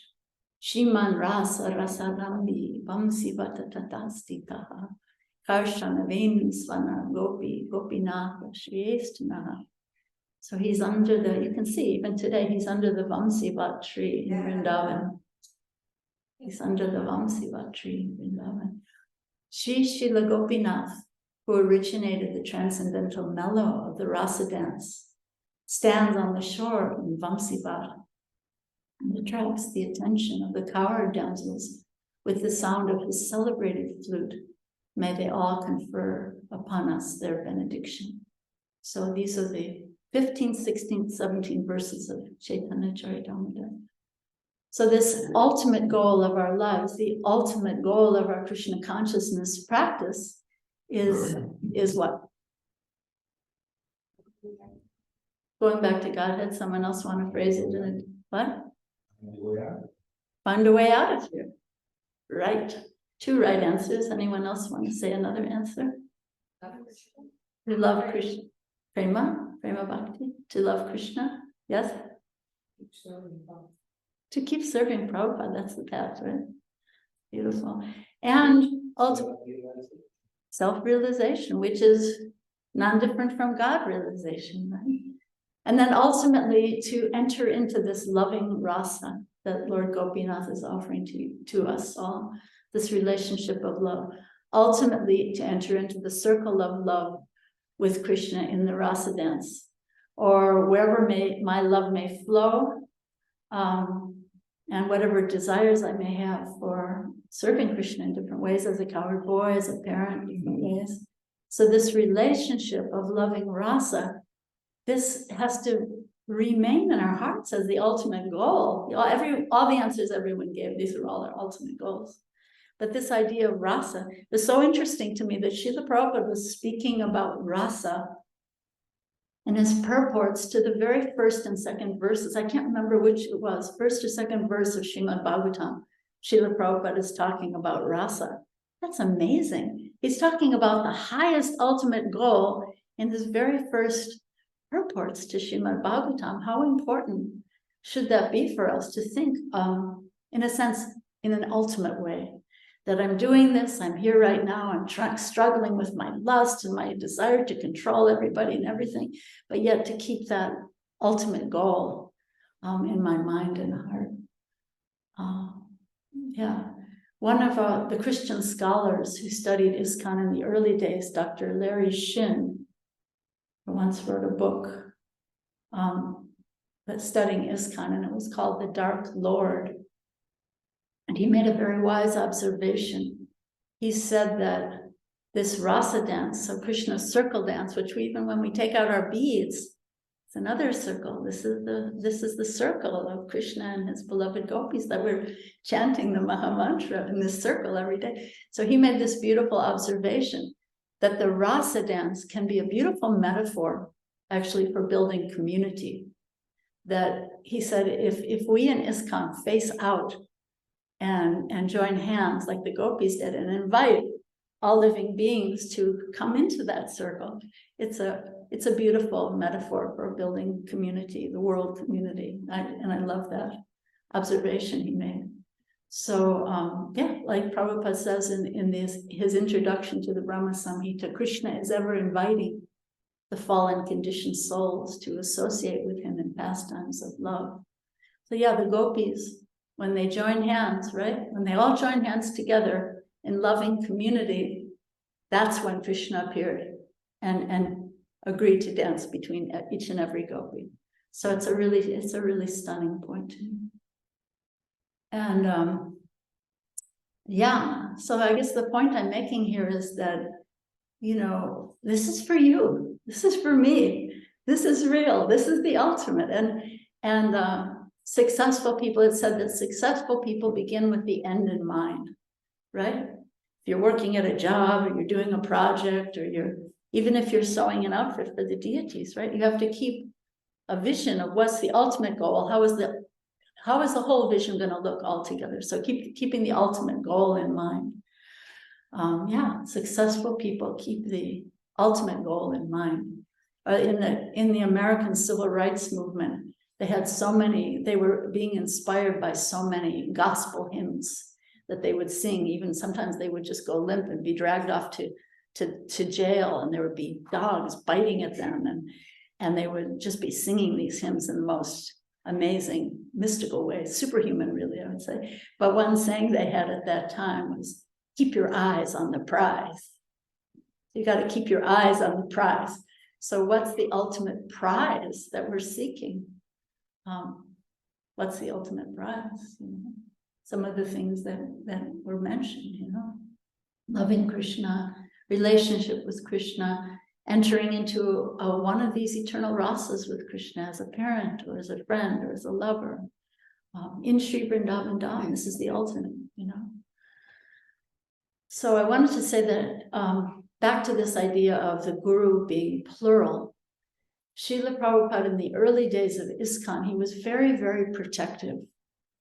Shiman rasa rasarambi vamsi vatatatastika karshana venusvana gopi gopinath shriyestanaha. So he's under the, you can see even today, he's under the Vamsivat tree in Vrindavan. He's under the Vamsivat tree in Vrindavan. Shri Srila Gopinath, who originated the transcendental mellow of the rasa dance, stands on the shore in Vamsivat and attracts the attention of the cowherd damsels with the sound of his celebrated flute. May they all confer upon us their benediction. So these are the 15, 16, 17 verses of Caitanya Caritamrita. So this ultimate goal of our lives, the ultimate goal of our Krishna consciousness practice is what? Going back to Godhead, someone else want to phrase it in a, what? Find a way out of here. Right. 2 right answers. Anyone else want to say another answer? To love Krishna. Prema Bhakti. To love Krishna. Yes? To keep serving Prabhupada. That's the path, right? Beautiful. And ultimately, self-realization, which is non-different from God realization, right? And then ultimately to enter into this loving rasa that Lord Gopinath is offering to us all, this relationship of love. Ultimately to enter into the circle of love with Krishna in the rasa dance, or wherever my love may flow, and whatever desires I may have for serving Krishna in different ways, as a cowherd boy, as a parent, different ways. So this relationship of loving rasa, this has to remain in our hearts as the ultimate goal. All the answers everyone gave, these are all our ultimate goals. But this idea of rasa was so interesting to me that Srila Prabhupada was speaking about rasa in his purports to the very first and second verses. I can't remember which it was, first or second verse of Srimad Bhagavatam. Srila Prabhupada is talking about rasa. That's amazing. He's talking about the highest ultimate goal in his very first purports to Srimad Bhagavatam. How important should that be for us to think, in a sense, in an ultimate way? That I'm doing this, I'm here right now, I'm struggling with my lust and my desire to control everybody and everything, but yet to keep that ultimate goal in my mind and heart. Yeah. One of the Christian scholars who studied ISKCON in the early days, Dr. Larry Shin, once wrote a book that's studying ISKCON, and it was called The Dark Lord. And he made a very wise observation. He said that this rasa dance, so Krishna's circle dance, which even when we take out our beads, it's another circle. This is the circle of Krishna and his beloved gopis that we're chanting the Maha Mantra in this circle every day. So he made this beautiful observation that the rasa dance can be a beautiful metaphor actually for building community. That he said, if we in ISKCON face out and join hands like the gopis did and invite all living beings to come into that circle, it's a beautiful metaphor for building community, the world community. And I love that observation he made. So yeah, like Prabhupada says in his introduction to the Brahma Samhita, Krishna is ever inviting the fallen conditioned souls to associate with him in pastimes of love. So yeah, the gopis, when they join hands, right? When they all join hands together in loving community, that's when Krishna appeared and agreed to dance between each and every gopi. So it's a really stunning point. And yeah, so I guess the point I'm making here is that, you know, this is for you. This is for me. This is real. This is the ultimate. And successful people, it said that successful people begin with the end in mind, right? If you're working at a job or you're doing a project or even if you're sewing an outfit for the deities, right? You have to keep a vision of what's the ultimate goal. How is the whole vision going to look all together? So keeping the ultimate goal in mind. Yeah, successful people keep the ultimate goal in mind. In the American Civil Rights Movement, they were being inspired by so many gospel hymns that they would sing. Even sometimes they would just go limp and be dragged off to jail, and there would be dogs biting at them, and they would just be singing these hymns in the most amazing, mystical way, superhuman, really, I would say. But one saying they had at that time was, keep your eyes on the prize. You got to keep your eyes on the prize. So what's the ultimate prize that we're seeking? What's the ultimate prize? You know, some of the things that were mentioned, you know, loving Krishna, relationship with Krishna, entering into one of these eternal rasas with Krishna as a parent or as a friend or as a lover. In Sri Vrindavan Dham, this is the ultimate, you know. So I wanted to say that back to this idea of the guru being plural. Srila Prabhupada in the early days of ISKCON, he was very, very protective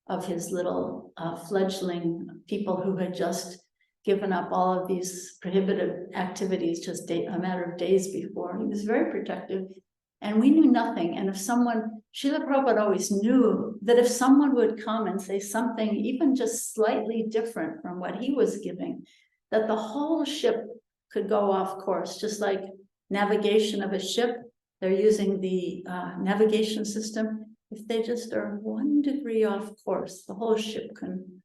of his little fledgling people who had just given up all of these prohibitive activities just a matter of days before. He was very protective, and we knew nothing. And if someone, Srila Prabhupada always knew that if someone would come and say something even just slightly different from what he was giving, that the whole ship could go off course, just like navigation of a ship. They're using the navigation system. If they just are 1 degree off course, the whole ship can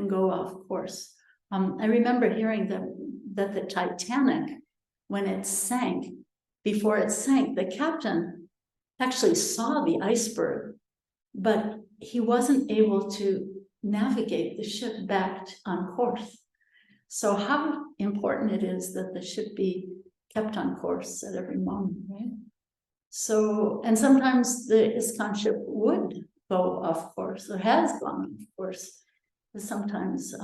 go off course. I remember hearing that the Titanic, when it sank, before it sank, the captain actually saw the iceberg, but he wasn't able to navigate the ship back on course. So how important it is that the ship be kept on course at every moment, right? So, and sometimes the ISKCON ship would go off course, or has gone off course, sometimes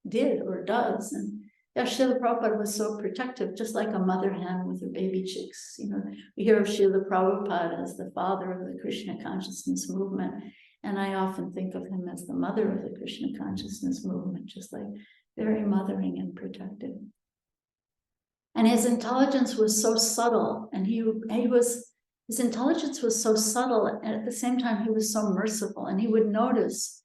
did or does. And yeah, Srila Prabhupada was so protective, just like a mother hen with her baby chicks. You know, we hear of Srila Prabhupada as the father of the Krishna consciousness movement. And I often think of him as the mother of the Krishna consciousness movement, just like very mothering and protective. And his intelligence was so subtle, and his intelligence was so subtle, and at the same time, he was so merciful, and he would notice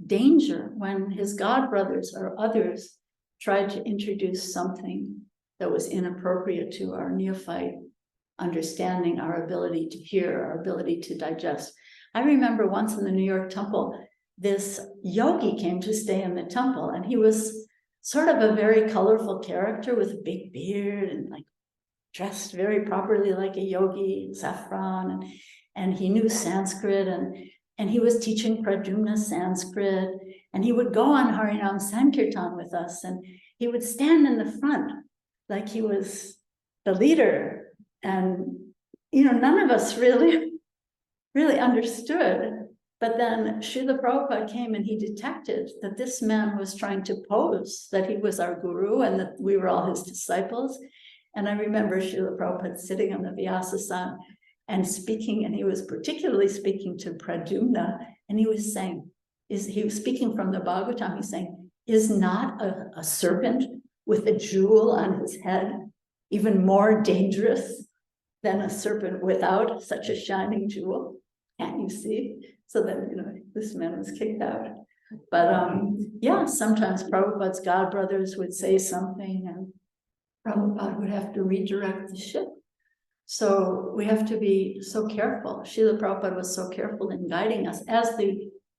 danger when his god brothers or others tried to introduce something that was inappropriate to our neophyte understanding, our ability to hear, our ability to digest. I remember once in the New York temple, this yogi came to stay in the temple, and he was sort of a very colorful character with a big beard and like dressed very properly like a yogi, saffron, and he knew Sanskrit, and he was teaching Pradyumna Sanskrit, and he would go on Harinam Sankirtan with us, and he would stand in the front like he was the leader. And, none of us really understood. But then Srila Prabhupada came and he detected that this man was trying to pose that he was our guru and that we were all his disciples. And I remember Srila Prabhupada sitting on the Vyasasana and speaking, and he was particularly speaking to Pradyumna, and he was saying, he was speaking from the Bhagavatam, he's saying, is not a serpent with a jewel on his head even more dangerous than a serpent without such a shining jewel? Can't you see? So then, this man was kicked out. But yeah, sometimes Prabhupada's god brothers would say something and Prabhupada would have to redirect the ship. So we have to be so careful. Srila Prabhupada was so careful in guiding us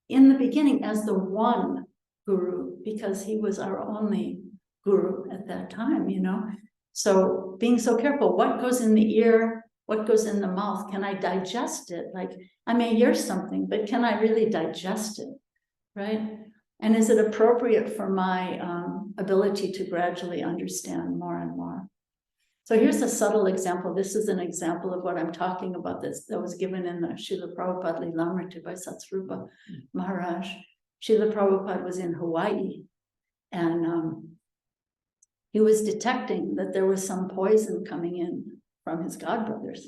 in the beginning as the one guru, because he was our only guru at that time, So being so careful, what goes in the ear, what goes in the mouth? Can I digest it? Like, I may hear something, but can I really digest it, right? And is it appropriate for my ability to gradually understand more and more? So here's a subtle example. This is an example of what I'm talking about that was given in the Srila Prabhupada Lilamrita by Satsrupa Maharaj. Srila Prabhupada was in Hawaii, and he was detecting that there was some poison coming in from his godbrothers.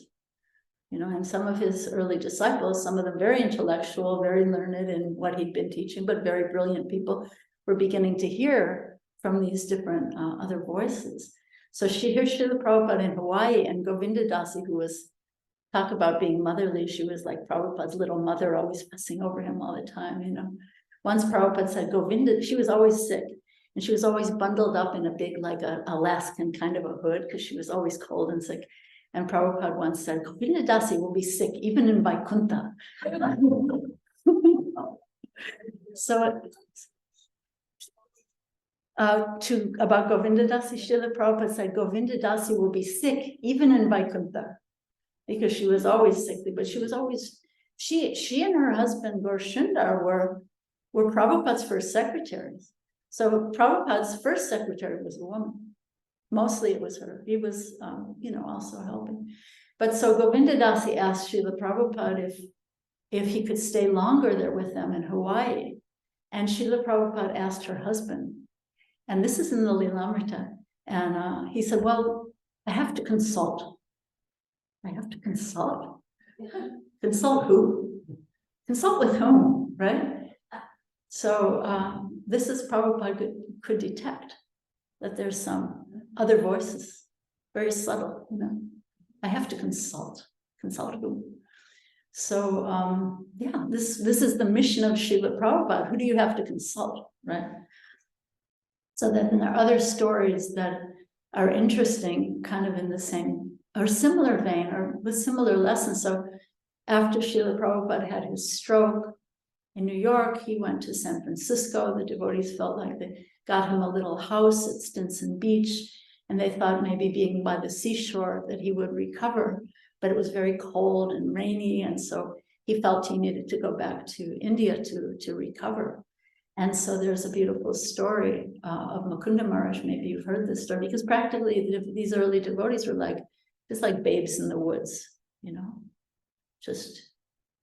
And some of his early disciples, some of them very intellectual, very learned in what he'd been teaching, but very brilliant people, were beginning to hear from these different other voices. So here's Srila Prabhupada in Hawaii, and Govinda Dasi, who was, talk about being motherly, she was like Prabhupada's little mother, always fussing over him all the time, Once Prabhupada said, Govinda, she was always sick, and she was always bundled up in a big, like a Alaskan kind of a hood, because she was always cold and sick. And Prabhupada once said, Govinda Dasi will be sick even in Vaikuntha. So about Govinda Dasi, Srila Prabhupada said, Govinda Dasi will be sick even in Vaikuntha, because she was always sickly, but she was always, she and her husband Gorshundar were Prabhupada's first secretaries. So Prabhupada's first secretary was a woman. Mostly it was her. He was, also helping. But so Govinda Dasi asked Srila Prabhupada if he could stay longer there with them in Hawaii. And Srila Prabhupada asked her husband, and this is in the Lilamrita, and he said, well, I have to consult. I have to consult. Consult who? Consult with whom, right? So this is Prabhupada could detect that there's some other voices, very subtle, I have to consult who? So yeah, this is the mission of Srila Prabhupada. Who do you have to consult, right? So then there are other stories that are interesting, kind of in the same or similar vein or with similar lessons. So after Srila Prabhupada had his stroke in New York, he went to San Francisco. The devotees felt like they got him a little house at Stinson Beach, and they thought maybe being by the seashore that he would recover, but it was very cold and rainy, and so he felt he needed to go back to India to recover. And so there's a beautiful story of Mukunda Maharaj. Maybe you've heard this story, because practically these early devotees were just like babes in the woods,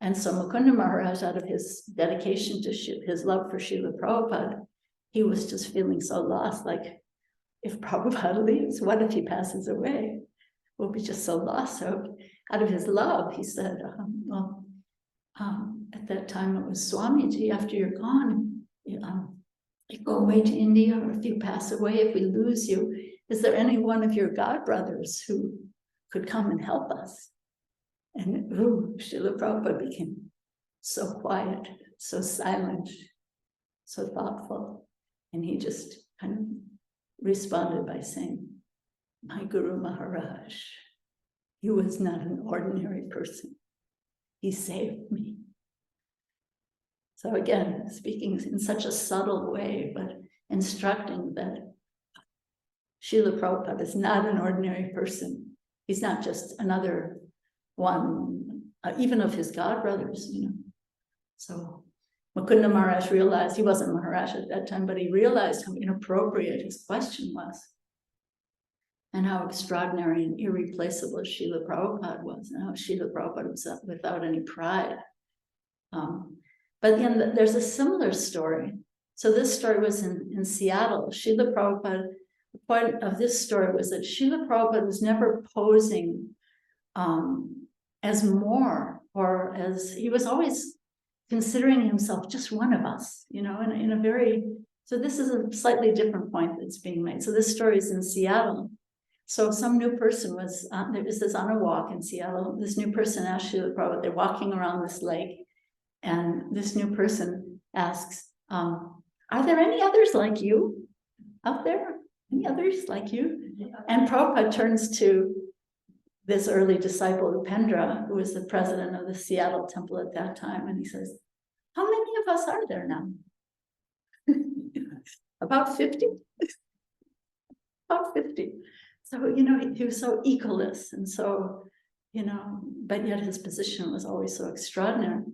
and so Mukunda Maharaj, out of his dedication to his love for Srila Prabhupada, he was just feeling so lost, like, if Prabhupada leaves, what if he passes away? We'll be just so lost. So out of his love, he said, at that time it was Swamiji, after you're gone, you go away to India, or if you pass away, if we lose you, is there any one of your god brothers who could come and help us? And Srila Prabhupada became so quiet, so silent, so thoughtful. And he just kind of responded by saying, my Guru Maharaj, he was not an ordinary person. He saved me. So again, speaking in such a subtle way, but instructing that Srila Prabhupada is not an ordinary person. He's not just another one, even of his god brothers, you know. So Mukunda Maharaj realized, he wasn't Maharaj at that time, but he realized how inappropriate his question was, and how extraordinary and irreplaceable Srila Prabhupada was, and how Srila Prabhupada was without any pride. But then there's a similar story. So this story was in Seattle. Srila Prabhupada, the point of this story was that Srila Prabhupada was never posing as more, or as, he was always considering himself just one of us, you know, in a very, so this is a slightly different point that's being made. So this story is in Seattle. So some new person was, this is on a walk in Seattle, this new person asked Srila Prabhupada, they're walking around this lake, and this new person asks, are there any others like you out there? Any others like you? And Prabhupada turns to this early disciple, Upendra, who was the president of the Seattle temple at that time, and he says, how many of us are there now? About 50? About 50. So, you know, he was so egoless, and so, you know, but yet his position was always so extraordinary.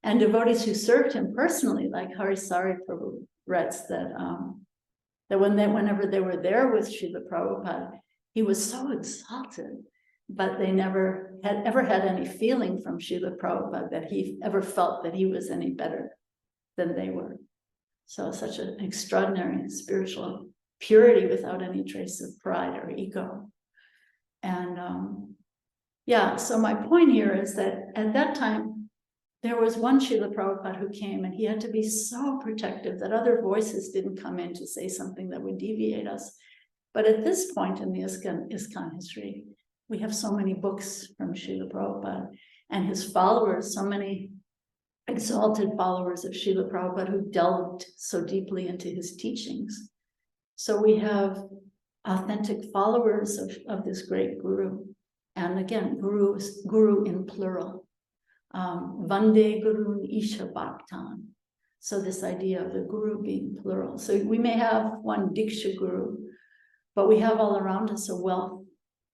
And devotees who served him personally, like Harisari Prabhu writes that, that whenever they were there with Srila Prabhupada, he was so exalted, but they never had any feeling from Srila Prabhupada that he ever felt that he was any better than they were. So such an extraordinary spiritual purity without any trace of pride or ego. And yeah, so my point here is that at that time, there was one Srila Prabhupada who came, and he had to be so protective that other voices didn't come in to say something that would deviate us. But at this point in the ISKCON history, we have so many books from Srila Prabhupada and his followers, so many exalted followers of Srila Prabhupada who delved so deeply into his teachings. So we have authentic followers of this great Guru. And again, Guru in plural. Vande Gurun Isha Bhaktan. So this idea of the Guru being plural. So we may have one Diksha Guru, but we have all around us a wealth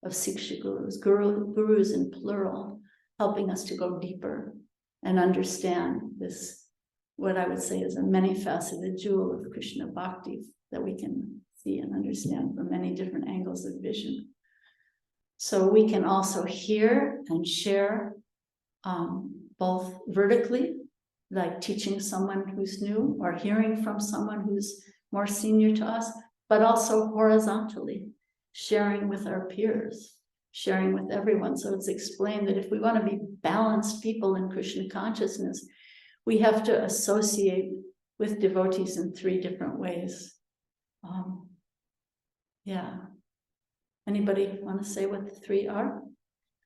of Siksha Gurus, Gurus in plural, helping us to go deeper and understand this, what I would say is a many-faceted jewel of Krishna Bhakti that we can see and understand from many different angles of vision. So we can also hear and share both vertically, like teaching someone who's new or hearing from someone who's more senior to us, but also horizontally, sharing with our peers, sharing with everyone. So it's explained that if we want to be balanced people in Krishna consciousness, we have to associate with devotees in 3 different ways. Yeah. Anybody want to say what the 3 are?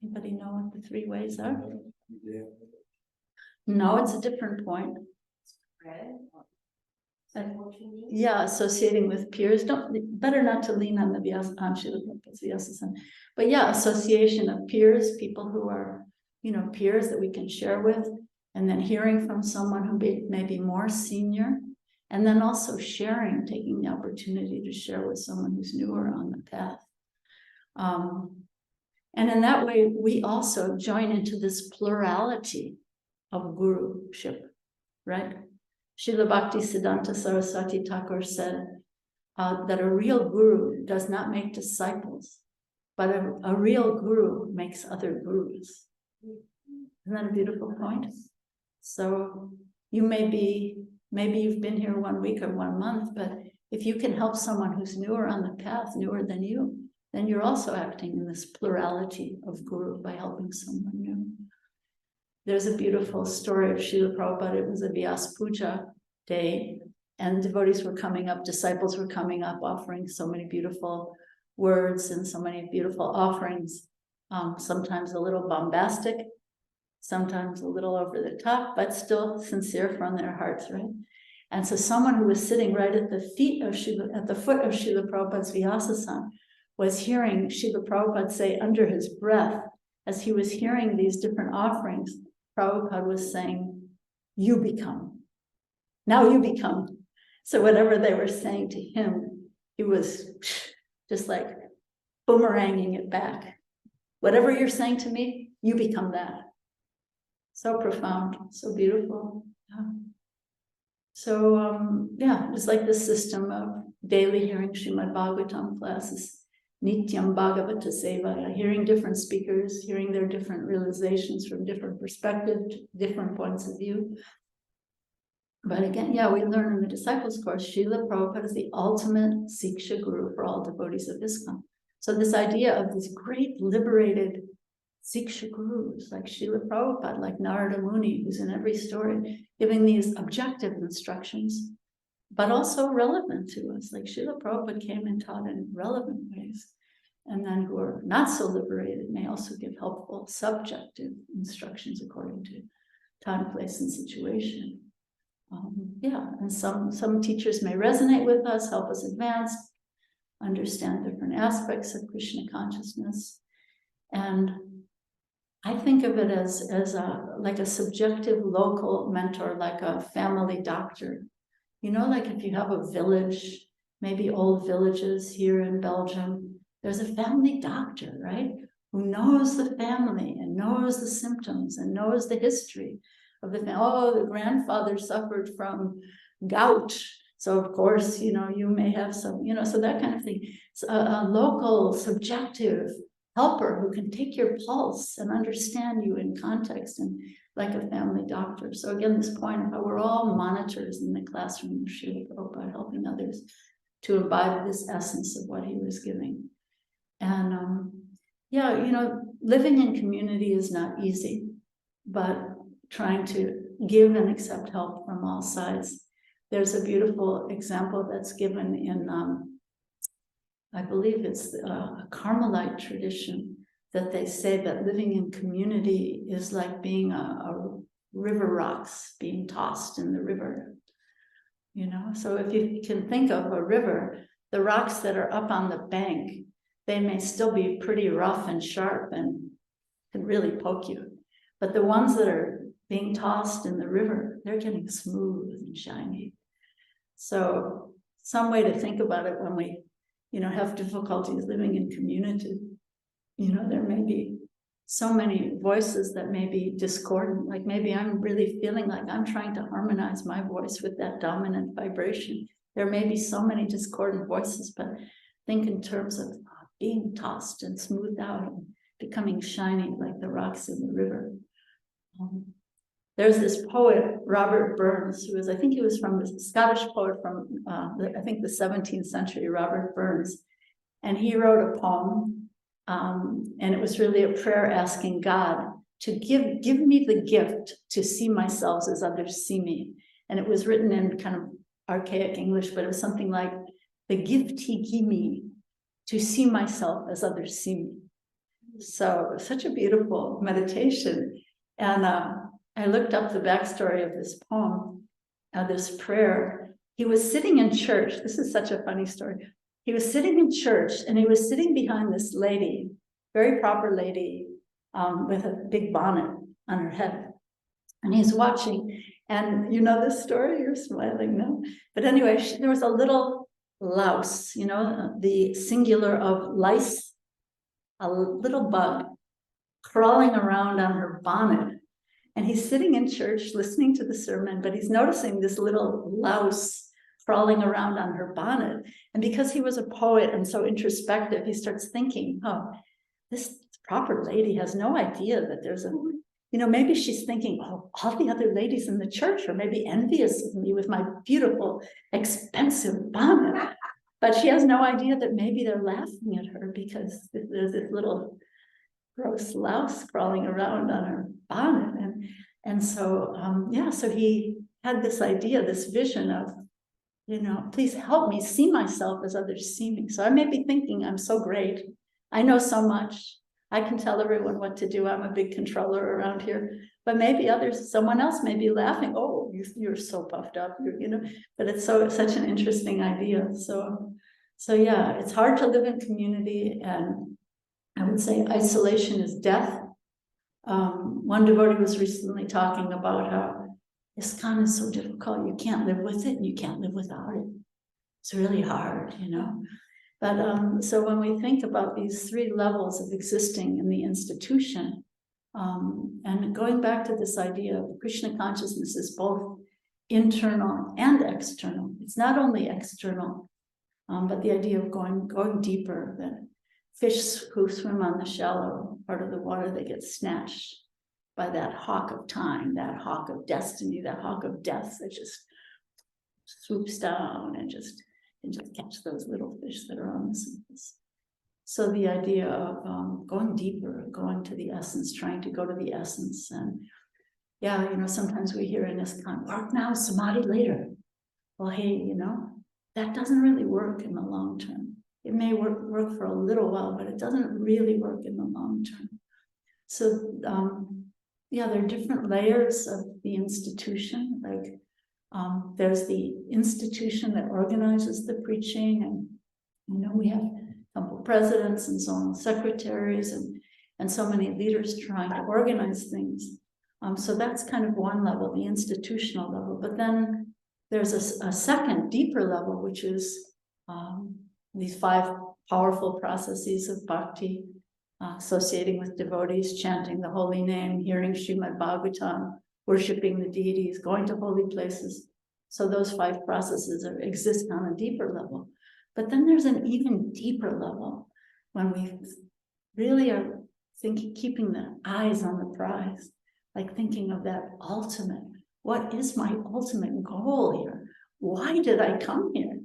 Anybody know what the 3 ways are? No, it's a different point. Yeah, associating with peers. Better not to lean on the Vyasa. But yeah, association of peers, people who are, you know, peers that we can share with, and then hearing from someone who may be more senior, and then also sharing, taking the opportunity to share with someone who's newer on the path. And in that way, we also join into this plurality of guruship, right? Srila Bhakti Siddhanta Saraswati Thakur said that a real guru does not make disciples, but a real guru makes other gurus. Isn't that a beautiful point? So you maybe you've been here 1 week or 1 month, but if you can help someone who's newer on the path, newer than you, then you're also acting in this plurality of guru by helping someone new. There's a beautiful story of Srila Prabhupada. It was a Vyasa Puja day, And devotees were coming up, disciples were coming up, offering so many beautiful words and so many beautiful offerings, sometimes a little bombastic, sometimes a little over the top, but still sincere from their hearts, right? And so someone who was sitting right at the foot of Srila Prabhupada's Vyasasana was hearing Srila Prabhupada say under his breath, as he was hearing these different offerings, Prabhupada was saying, "You become. Now you become." So whatever they were saying to him, he was just like boomeranging it back. Whatever you're saying to me, you become that. So profound, so beautiful. So it's like this system of daily hearing Srimad Bhagavatam classes, Nityam Bhagavata Sevaya, hearing different speakers, hearing their different realizations from different perspectives, different points of view. But again, we learn in the Disciples Course, Srila Prabhupada is the ultimate Siksha Guru for all devotees of ISKCON. So this idea of these great liberated Siksha Gurus, like Srila Prabhupada, like Narada Muni, who's in every story, giving these objective instructions, but also relevant to us. Like Srila Prabhupada came and taught in relevant ways. And then who are not so liberated may also give helpful subjective instructions according to time, place, and situation. And some teachers may resonate with us, help us advance, understand different aspects of Krishna consciousness. And I think of it as like a subjective local mentor, like a family doctor. You know, like if you have a village, maybe old villages here in Belgium, there's a family doctor, right? Who knows the family and knows the symptoms and knows the history of the family. Oh, the grandfather suffered from gout. So of course, you may have some, so that kind of thing. So a local subjective helper who can take your pulse and understand you in context and like a family doctor. So again, this point of how we're all monitors in the classroom of Srila Prabhupada, helping others to imbibe this essence of what he was giving. And living in community is not easy, but trying to give and accept help from all sides. There's a beautiful example that's given in I believe it's a Carmelite tradition, that they say that living in community is like being a river rocks being tossed in the river. So if you can think of a river, the rocks that are up on the bank, they may still be pretty rough and sharp and can really poke you. But the ones that are being tossed in the river, they're getting smooth and shiny. So some way to think about it when we have difficulties living in community. There may be so many voices that may be discordant. Like maybe I'm really feeling like I'm trying to harmonize my voice with that dominant vibration. There may be so many discordant voices, but think in terms of being tossed and smoothed out and becoming shiny like the rocks in the river. There's this poet, Robert Burns, who was, I think he was from the Scottish poet from, I think the 17th century, Robert Burns. And he wrote a poem, and it was really a prayer asking God to give me the gift to see myself as others see me. And it was written in kind of archaic English, but it was something like, the gift he give me to see myself as others see me. So such a beautiful meditation. And I looked up the backstory of this poem, this prayer. He was sitting in church. This is such a funny story. He was sitting in church and he was sitting behind this lady, very proper lady, with a big bonnet on her head. And he's watching. And you know this story? You're smiling, no? But anyway, there was a little louse, the singular of lice, a little bug crawling around on her bonnet. And he's sitting in church listening to the sermon, but he's noticing this little louse crawling around on her bonnet. And because he was a poet and so introspective, he starts thinking, oh, this proper lady has no idea that there's a, maybe she's thinking, oh, all the other ladies in the church are maybe envious of me with my beautiful, expensive bonnet. But she has no idea that maybe they're laughing at her because there's this little gross louse crawling around on her bonnet. And so, so he had this idea, this vision of please help me see myself as others see me. So I may be thinking I'm so great. I know so much. I can tell everyone what to do. I'm a big controller around here. But maybe someone else may be laughing. Oh, you're so puffed up, but it's such an interesting idea. So yeah, it's hard to live in community, and I would say isolation is death. One devotee was recently talking about how ISKCON is so difficult. You can't live with it and you can't live without it. It's really hard, But so when we think about these three levels of existing in the institution, and going back to this idea of Krishna consciousness is both internal and external. It's not only external, but the idea of going deeper, that fish who swim on the shallow part of the water, they get snatched by that hawk of time, that hawk of destiny, that hawk of death that just swoops down and just catch those little fish that are on the surface. So the idea of going deeper, going to the essence, trying to go to the essence. And yeah, sometimes we hear in ISKCON, work now, samadhi later. Well, hey, that doesn't really work in the long term. It may work for a little while, but it doesn't really work in the long term. So there are different layers of the institution. Like there's the institution that organizes the preaching, and we have temple presidents and so on, secretaries and so many leaders trying to organize things. So that's kind of one level, the institutional level. But then there's a second, deeper level, which is these 5 powerful processes of bhakti, associating with devotees, chanting the holy name, hearing Srimad Bhagavatam, worshiping the deities, going to holy places. So those 5 processes exist on a deeper level. But then there's an even deeper level when we really are keeping the eyes on the prize, like thinking of that ultimate. What is my ultimate goal here? Why did I come here?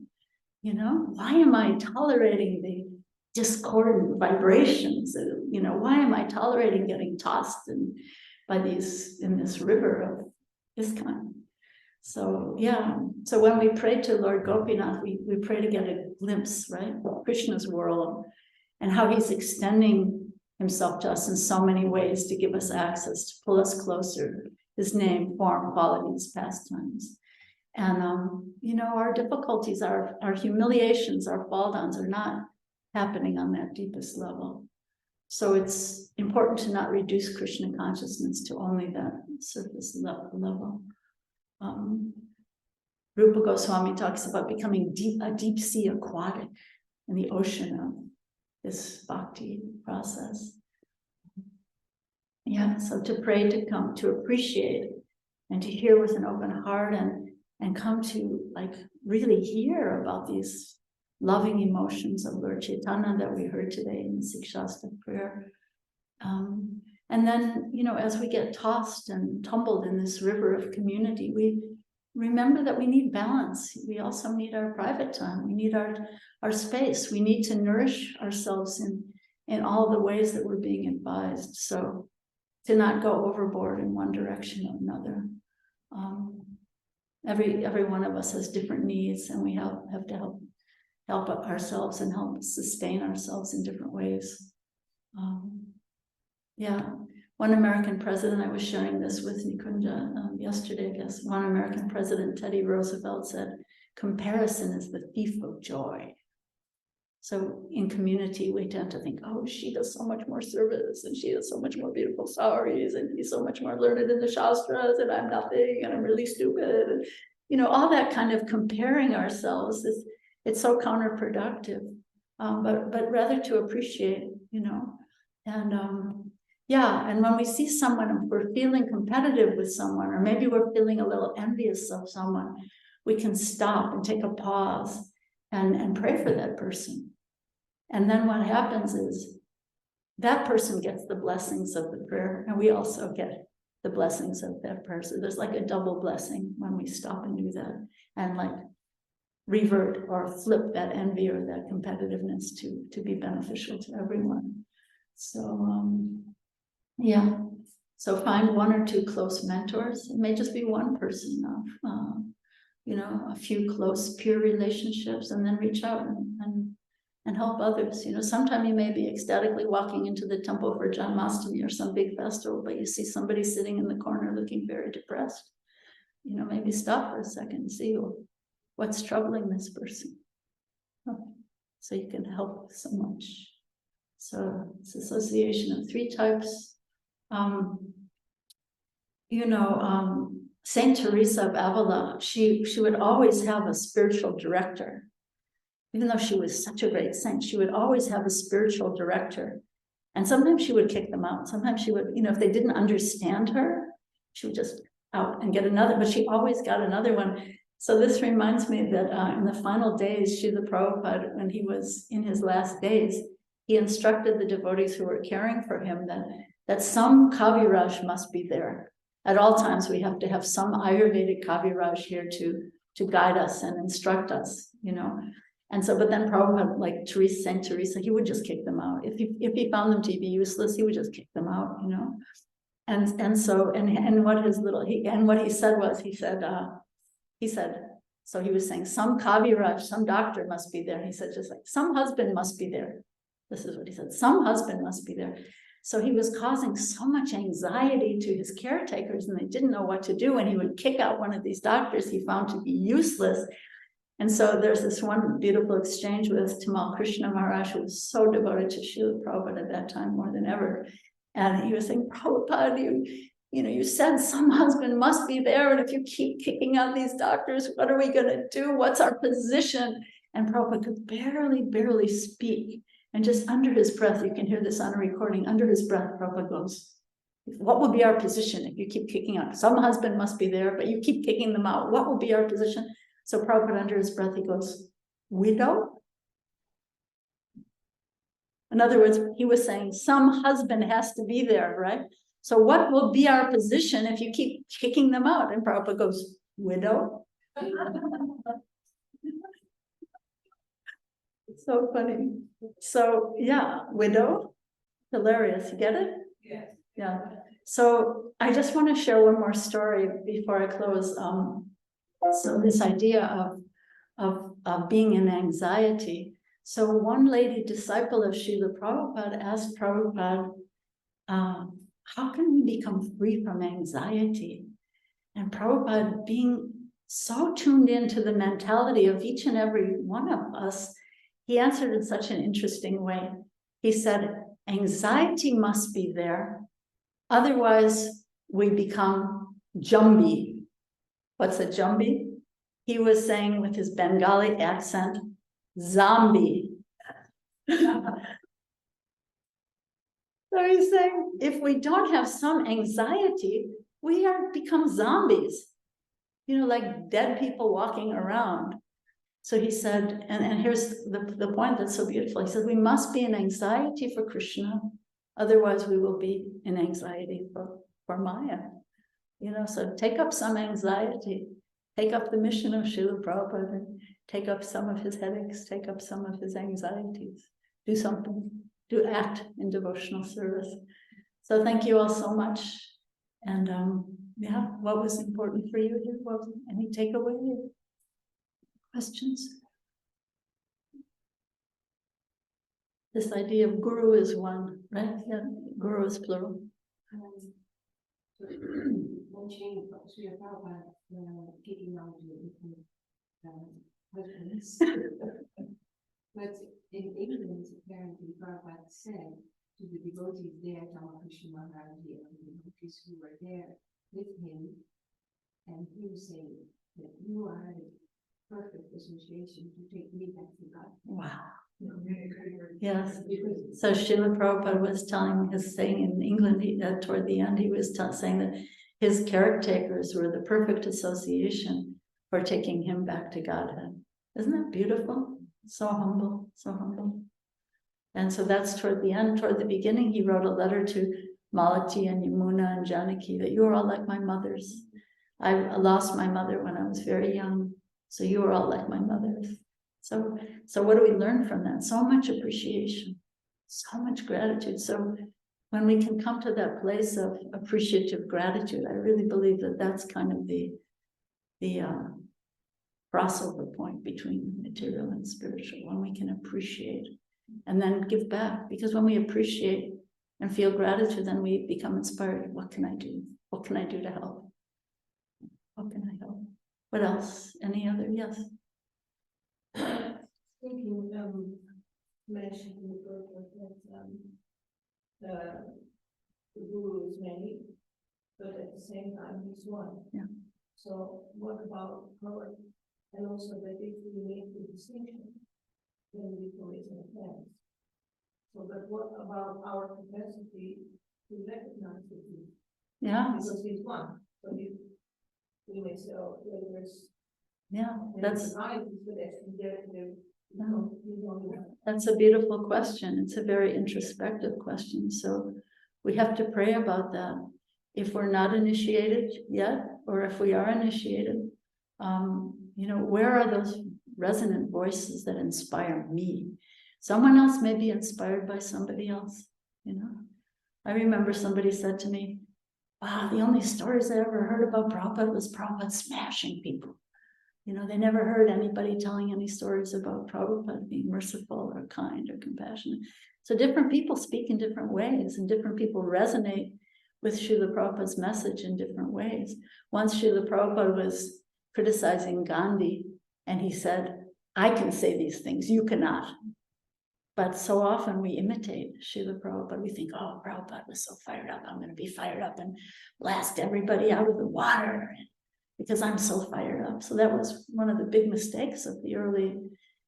Why am I tolerating the discordant vibrations? Why am I tolerating getting tossed in this river of ISKCON? So yeah, so when we pray to Lord Gopinath, we pray to get a glimpse, right, of Krishna's world and how he's extending himself to us in so many ways to give us access, to pull us closer, his name, form, qualities, pastimes. And, our difficulties, our humiliations, our fall downs are not happening on that deepest level. So it's important to not reduce Krishna consciousness to only that surface level. Rupa Goswami talks about becoming a deep sea aquatic in the ocean of this bhakti process. Yeah, so to pray, to come to appreciate and to hear with an open heart and come to really hear about these loving emotions of Lord Chaitanya that we heard today in the Sikshastra prayer. And then, as we get tossed and tumbled in this river of community, we remember that we need balance. We also need our private time. We need our space. We need to nourish ourselves in all the ways that we're being advised. So to not go overboard in one direction or another. Every one of us has different needs, and we have to help ourselves and help sustain ourselves in different ways. One American president, I was sharing this with Nikunja yesterday, I guess. One American president, Teddy Roosevelt, said, "Comparison is the thief of joy." So in community, we tend to think, oh, she does so much more service, and she has so much more beautiful saris, and he's so much more learned in the Shastras, and I'm nothing, and I'm really stupid. And, all that kind of comparing ourselves, it's so counterproductive. But rather to appreciate, and and when we see someone, if we're feeling competitive with someone, or maybe we're feeling a little envious of someone, we can stop and take a pause and pray for that person. And then what happens is that person gets the blessings of the prayer, and we also get the blessings of that person. There's like a double blessing when we stop and do that, and revert or flip that envy or that competitiveness to be beneficial to everyone. So so find one or two close mentors. It may just be one person, you know, a few close peer relationships, and then reach out and help others. You know, sometimes you may be ecstatically walking into the temple for Janmashtami or some big festival, but you see somebody sitting in the corner looking very depressed. You know, maybe stop for a second and see what's troubling this person. So you can help so much. So it's association of three types. Saint Teresa of Avila, she would always have a spiritual director. Even though she was such a great saint, she would always have a spiritual director. And sometimes she would kick them out. Sometimes she would, you know, if they didn't understand her, she would just out and get another, but she always got another one. So this reminds me that in the final days, Srila Prabhupada, when he was in his last days, he instructed the devotees who were caring for him that some Kaviraj must be there. At all times, we have to have some Ayurvedic Kaviraj here to guide us and instruct us, you know. And so, but then Prabhupada, like Saint Teresa, he would just kick them out. If he found them to be useless, he would just kick them out, you know. What he said, so he was saying some Kaviraj, some doctor must be there. He said, just like some husband must be there. This is what he said, some husband must be there. So he was causing so much anxiety to his caretakers, and they didn't know what to do. And he would kick out one of these doctors he found to be useless. And so there's this one beautiful exchange with Tamal Krishna Maharaj, who was so devoted to Srila Prabhupada at that time more than ever. And he was saying, Prabhupada, you said some husband must be there. And if you keep kicking out these doctors, what are we going to do? What's our position? And Prabhupada could barely speak. And just under his breath, you can hear this on a recording, under his breath, Prabhupada goes, what will be our position if you keep kicking out? Some husband must be there, but you keep kicking them out. What will be our position? So Prabhupada, under his breath, he goes, widow? In other words, he was saying some husband has to be there, right? So what will be our position if you keep kicking them out? And Prabhupada goes, widow? So funny. So yeah, widow, hilarious. You get it? Yes. Yeah. So I just want to share one more story before I close. So this idea of being in anxiety. So one lady, disciple of Srila Prabhupada, asked Prabhupada, how can we become free from anxiety? And Prabhupada, being so tuned into the mentality of each and every one of us, he answered in such an interesting way. He said, anxiety must be there. Otherwise, we become Jambi. What's a Jambi? He was saying with his Bengali accent, zombie. So he's saying, if we don't have some anxiety, we become zombies, like dead people walking around. So he said, and here's the point that's so beautiful. He said, we must be in anxiety for Krishna, otherwise we will be in anxiety for Maya. So take up some anxiety, take up the mission of Srila Prabhupada, and take up some of his headaches, take up some of his anxieties, do something, act in devotional service. So thank you all so much. And what was important for you here? Any takeaway? Questions? This idea of guru is one, right? Yeah, guru is plural. Mentioning Srila Prabhupada kicking out the husbands. But in England, apparently Prabhupada said to the devotees there, Ramakrishna Maharaj, and the devotees who were there with him, and he was saying that you are the perfect association to take me back to God. Wow. Yes. So Srila Prabhupada was saying in England, toward the end, he was saying that his caretakers were the perfect association for taking him back to Godhead. Isn't that beautiful? So humble, so humble. And so that's toward the end. Toward the beginning, he wrote a letter to Malati and Yamuna and Janaki that you are all like my mothers. I lost my mother when I was very young. So you are all like my mothers. So what do we learn from that? So much appreciation, so much gratitude. So when we can come to that place of appreciative gratitude, I really believe that that's kind of the crossover point between material and spiritual, when we can appreciate and then give back. Because when we appreciate and feel gratitude, then we become inspired. What can I do? What can I do to help? How can I help? What else? Any other? Yes. Thinking, mentioned in the book that the guru is many, but at the same time he's one. Yeah. So what about power? And also that if we make the distinction, then we can raise our hands. So, but what about our capacity to recognize the two? Yeah. Because he's one. So we may say, oh, well, there's Yeah. That's varieties, but actually there That's a beautiful question. It's a very introspective question. So we have to pray about that. If we're not initiated yet, or if we are initiated, where are those resonant voices that inspire me? Someone else may be inspired by somebody else, I remember somebody said to me, wow, the only stories I ever heard about Prabhupada was Prabhupada smashing people. They never heard anybody telling any stories about Prabhupada being merciful or kind or compassionate. So different people speak in different ways, and different people resonate with Srila Prabhupada's message in different ways. Once Srila Prabhupada was criticizing Gandhi, and he said, I can say these things, you cannot. But so often we imitate Srila Prabhupada. We think, oh, Prabhupada was so fired up, I'm going to be fired up and blast everybody out of the water, because I'm so fired up. So that was one of the big mistakes of the early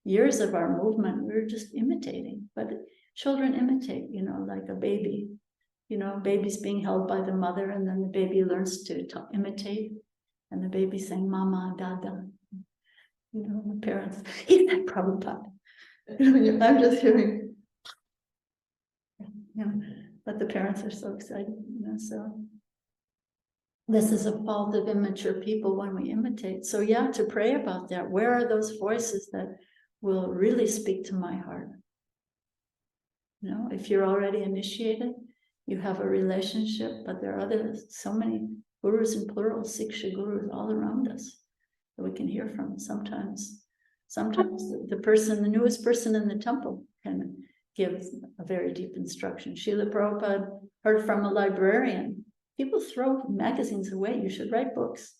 years of our movement. We were just imitating, but children imitate, like a baby. Baby's being held by the mother, and then the baby learns to imitate, and the baby saying, Mama, Dada. The parents, eat that Prabhupada. I'm just hearing, but the parents are so excited, so. This is a fault of immature people when we imitate. So yeah, to pray about that. Where are those voices that will really speak to my heart? If you're already initiated, you have a relationship, but there are so many gurus in plural, Siksha gurus all around us that we can hear from. Sometimes the newest person in the temple can give a very deep instruction. Srila Prabhupada heard from a librarian. People throw magazines away. You should write books.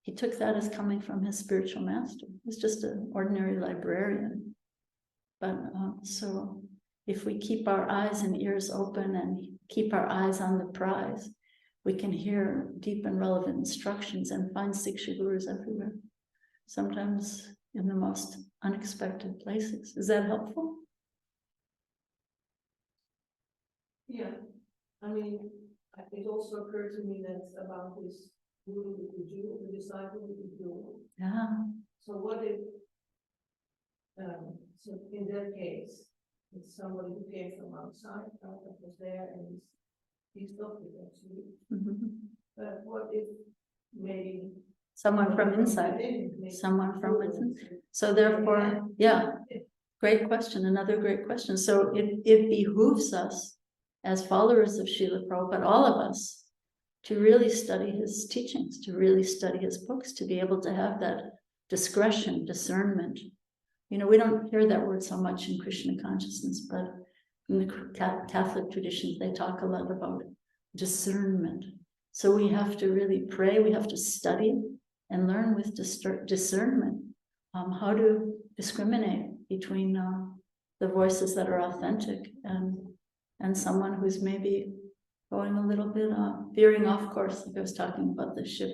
He took that as coming from his spiritual master. He's just an ordinary librarian. But so if we keep our eyes and ears open and keep our eyes on the prize, we can hear deep and relevant instructions and find Siksha gurus everywhere. Sometimes in the most unexpected places. Is that helpful? Yeah. It also occurred to me that about this guru with the Jew, the disciple with the Jew. Yeah. So what if, so in that case, it's somebody who came from outside, that was there, and he's stopped it actually. Mm-hmm. But what if maybe someone from inside, someone from within? So therefore, yeah, great question. Another great question. So it behooves us as followers of Srila Prabhupada, all of us, to really study his teachings, to really study his books, to be able to have that discretion, discernment. We don't hear that word so much in Krishna consciousness, but in the Catholic traditions, they talk a lot about discernment. So we have to really pray, we have to study and learn with discernment how to discriminate between the voices that are authentic and someone who's maybe going a little bit veering off course. Like I was talking about the ship,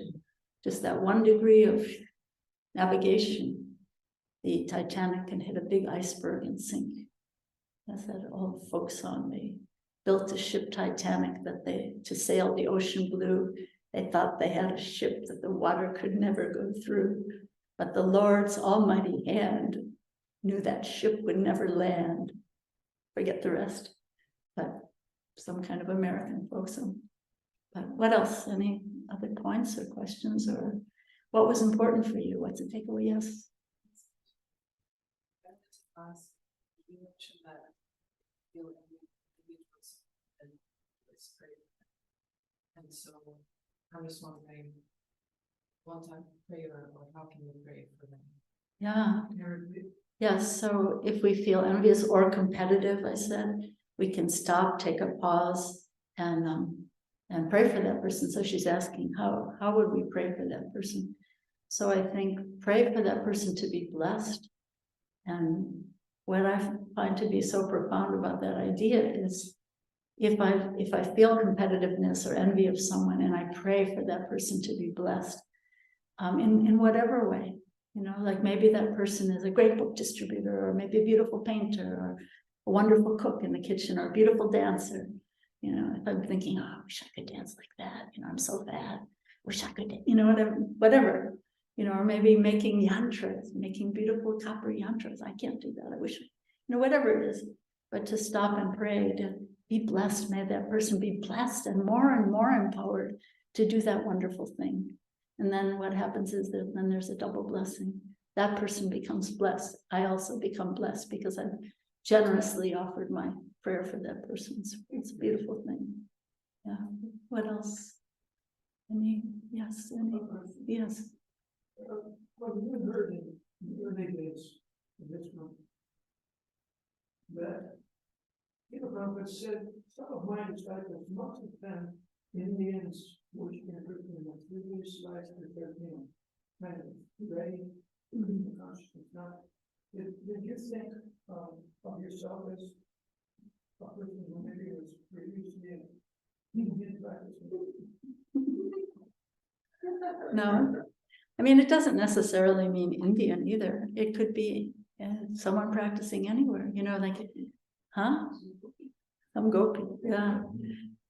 just that 1 degree of navigation, the Titanic can hit a big iceberg and sink. That's that old folk song. They built a ship Titanic to sail the ocean blue. They thought they had a ship that the water could never go through, but the Lord's almighty hand knew that ship would never land. Forget the rest. But some kind of American folk song. But what else? Any other points or questions, or what was important for you? What's the takeaway? Yes. You mentioned that feeling individuals and it's great. And so I'm just wondering, one-time prayer, or how can we pray for them? Yeah. Yes, so if we feel envious or competitive, I said, we can stop, take a pause, and pray for that person. So she's asking, how would we pray for that person? So I think pray for that person to be blessed. And what I find to be so profound about that idea is if I feel competitiveness or envy of someone, and I pray for that person to be blessed, in whatever way, like maybe that person is a great book distributor, or maybe a beautiful painter, or a wonderful cook in the kitchen, or a beautiful dancer. If I'm thinking, oh, I wish I could dance like that, I'm so fat, wish I could, whatever, or maybe making yantras, making beautiful copper yantras. I can't do that. I wish, whatever it is, but to stop and pray, to be blessed. May that person be blessed and more empowered to do that wonderful thing. And then what happens is that then there's a double blessing. That person becomes blessed. I also become blessed because I've generously offered my prayer for that person. It's a beautiful thing. Yeah. What else? Yes. Well, you heard in the early days of this month that Prabhupada said some of my disciples must have been Indians worshiping in the previous life that they're kind of ready in the consciousness. Now, did you think of yourself as a person who maybe was previously an Indian practitioner? No. I mean, it doesn't necessarily mean Indian either. It could be someone practicing anywhere, like, some Gopi. Yeah.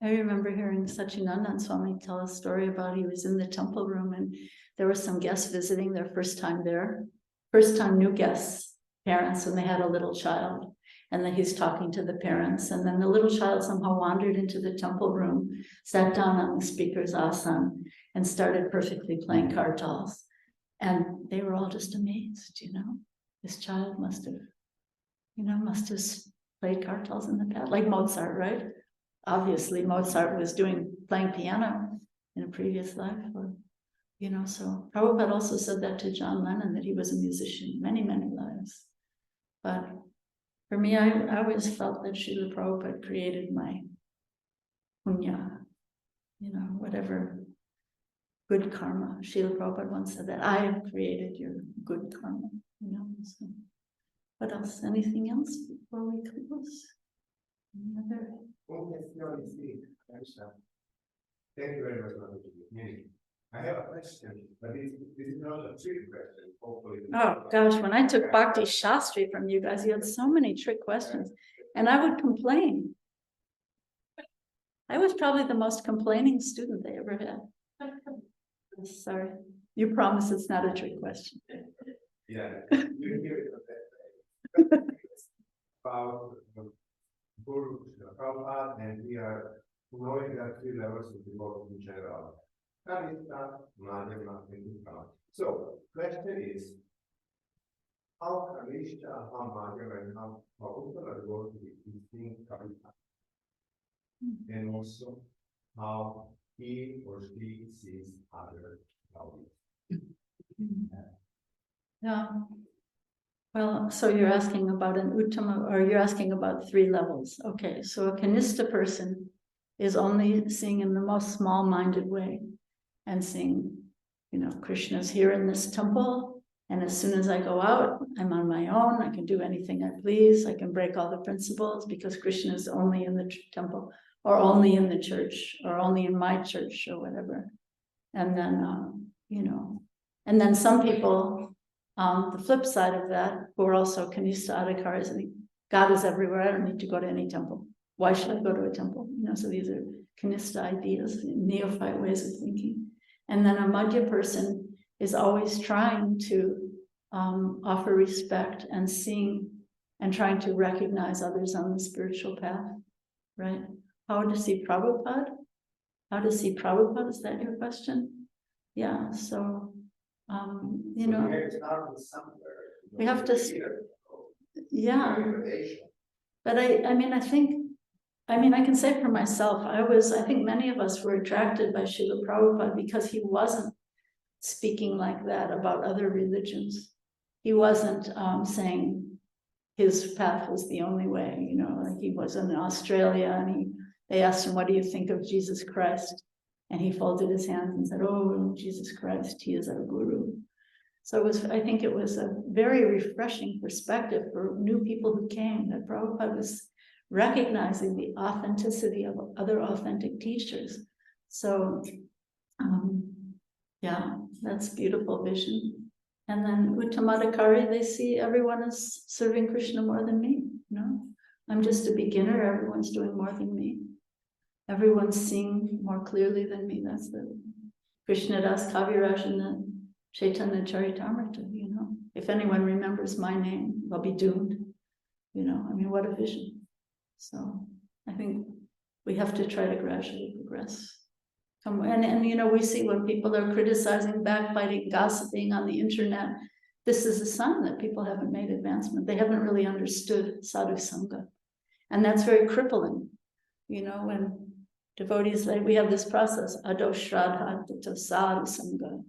I remember hearing Satchidananda Swami tell a story about he was in the temple room and there were some guests visiting their first time there, new guests, parents, and they had a little child. And then he's talking to the parents, and then the little child somehow wandered into the temple room, sat down on the speaker's asana, and started perfectly playing kartals. And they were all just amazed, This child must have played kartals in the past, like Mozart, right? Obviously, Mozart was playing piano in a previous life, so Prabhupada also said that to John Lennon, that he was a musician many, many lives. But for me, I always felt that Srila Prabhupada created my punya, whatever good karma. Srila Prabhupada once said that, I have created your good karma, so. What else? Anything else before we close? Any other? Thank you very much for the meeting. I have a question, but this is not a trick question. Hopefully. Oh gosh, when I took Bhakti Shastri from you guys, you had so many trick questions, and I would complain. I was probably the most complaining student they ever had. Sorry, you promise it's not a trick question. Yeah, you hear it about Guru Prabhupada, and we are knowing that 3 levels of devotion in general. So, question is, how Kanishta, how Madhya, and how Prabhupada are going to be teaching Kalita? And also, how he or she sees other values. Yeah. Well, so you're asking about an Uttama, or you're asking about 3 levels. Okay, so a Kanishta person is only seeing in the most small-minded way and seeing, Krishna's here in this temple, and as soon as I go out, I'm on my own. I can do anything I please. I can break all the principles because Krishna is only in the temple, or only in the church, or only in my church, or whatever. And then, and then some people, the flip side of that, who are also Kanishta Adhikaris, I think God is everywhere. I don't need to go to any temple. Why should I go to a temple? So these are Kanishta ideas, neophyte ways of thinking. And then a Madhya person is always trying to offer respect and seeing and trying to recognize others on the spiritual path, right? How to see Prabhupada? How to see Prabhupada? Is that your question? Yeah, so, we have to, yeah. But I can say for myself, I think many of us were attracted by Srila Prabhupada because he wasn't speaking like that about other religions. He wasn't saying his path was the only way, you know, like he was in Australia and they asked him, what do you think of Jesus Christ? And he folded his hands and said, oh, Jesus Christ, he is our guru. So I think it was a very refreshing perspective for new people who came, that Prabhupada was recognizing the authenticity of other authentic teachers. So, yeah, that's beautiful vision. And then Uttamadakari, they see everyone as serving Krishna more than me. You know, I'm just a beginner. Everyone's doing more than me. Everyone's seeing more clearly than me. That's the Krishnadas Kaviraj in the Caitanya Caritamrita. You know, if anyone remembers my name, they'll be doomed. You know, I mean, what a vision. So I think we have to try to gradually progress. And you know, we see when people are criticizing, backbiting, gossiping on the internet, this is a sign that people haven't made advancement. They haven't really understood sadhu sangha. And that's very crippling. You know, when devotees, like we have this process, ado shraddha to sadhu sangha,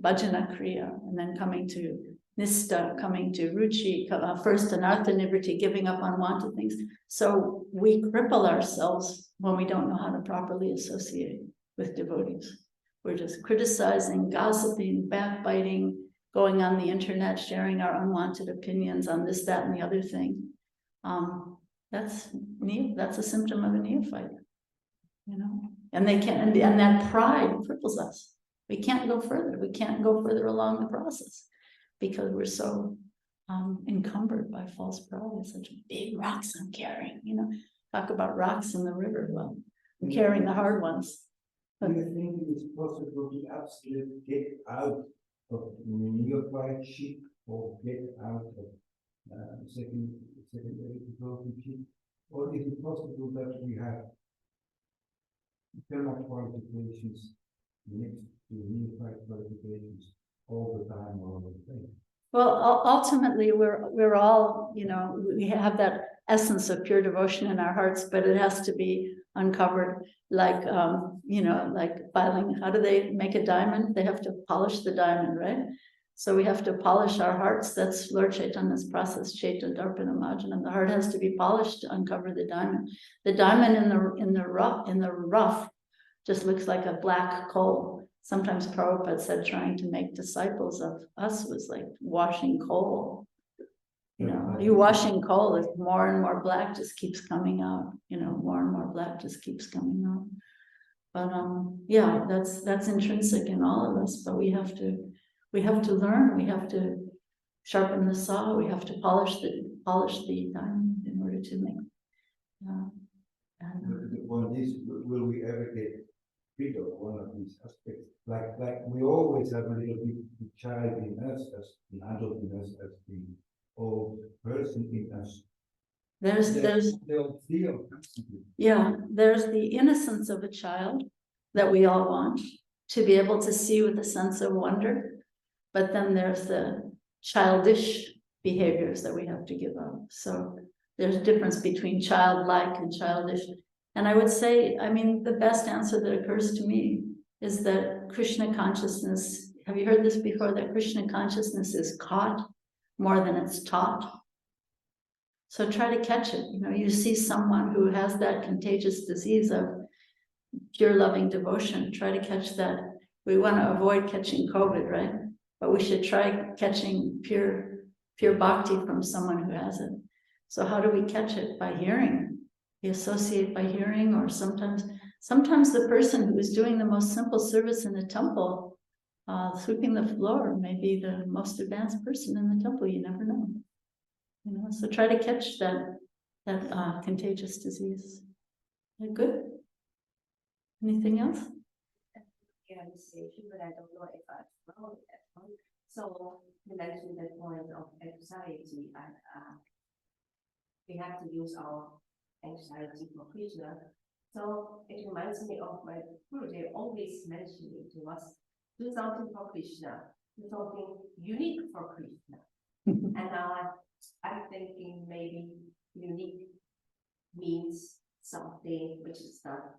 bhajana kriya, and then coming to nista, coming to ruchi, first anartha nivriti, giving up unwanted things. So we cripple ourselves when we don't know how to properly associate with devotees. We're just criticizing, gossiping, backbiting, going on the internet, sharing our unwanted opinions on this, that, and the other thing. That's a symptom of a neophyte, you know. And they can't, and that pride cripples us. We can't go further. We can't go further along the process because we're so encumbered by false pride. It's such big rocks I'm carrying, you know. Talk about rocks in the river. Well, I'm carrying the hard ones. Do you think it is possible to absolutely get out of neophyteship or get out of secondary devoteeship? Or is it possible that we have thermal qualifications next to neophyte qualifications all the time, all the time? Well, ultimately, we're all, you know, we have that essence of pure devotion in our hearts, but it has to be uncovered, like, you know, like filing. How do they make a diamond? They have to polish the diamond, right? So we have to polish our hearts. That's Lord Chaitanya's process, Chaita Darpana Marjana. The heart has to be polished to uncover the diamond. The diamond in the rough just looks like a black coal. Sometimes Prabhupada said trying to make disciples of us was like washing coal. You know, you washing coal, is more and more black just keeps coming out. You know, more and more black just keeps coming out. But yeah, that's intrinsic in all of us. But we have to learn. We have to sharpen the saw. We have to polish the diamond in order to make. One is, will we ever get rid of one of these aspects? Like we always have a little bit the child in us, as the adult in us, as the old person in us. They'll feel constantly. Yeah, there's the innocence of a child that we all want to be able to see with a sense of wonder, but then there's the childish behaviors that we have to give up. So there's a difference between childlike and childish. And I would say, I mean, the best answer that occurs to me is that Krishna consciousness, have you heard this before, that Krishna consciousness is caught more than it's taught? So try to catch it. You know, you see someone who has that contagious disease of pure loving devotion, try to catch that. We want to avoid catching COVID, right? But we should try catching pure bhakti from someone who has it. So how do we catch it? By hearing. We associate by hearing, or sometimes the person who is doing the most simple service in the temple, sweeping the floor, may be the most advanced person in the temple. You never know. You know, so try to catch that contagious disease. Good. Anything else? Yeah, but I don't know if I followed that one. So you mentioned the point of anxiety, and we have to use our anxiety for Krishna. So it reminds me of my guru. They always mention it to us: do something for Krishna, do something unique for Krishna. And now I'm thinking maybe unique means something which is not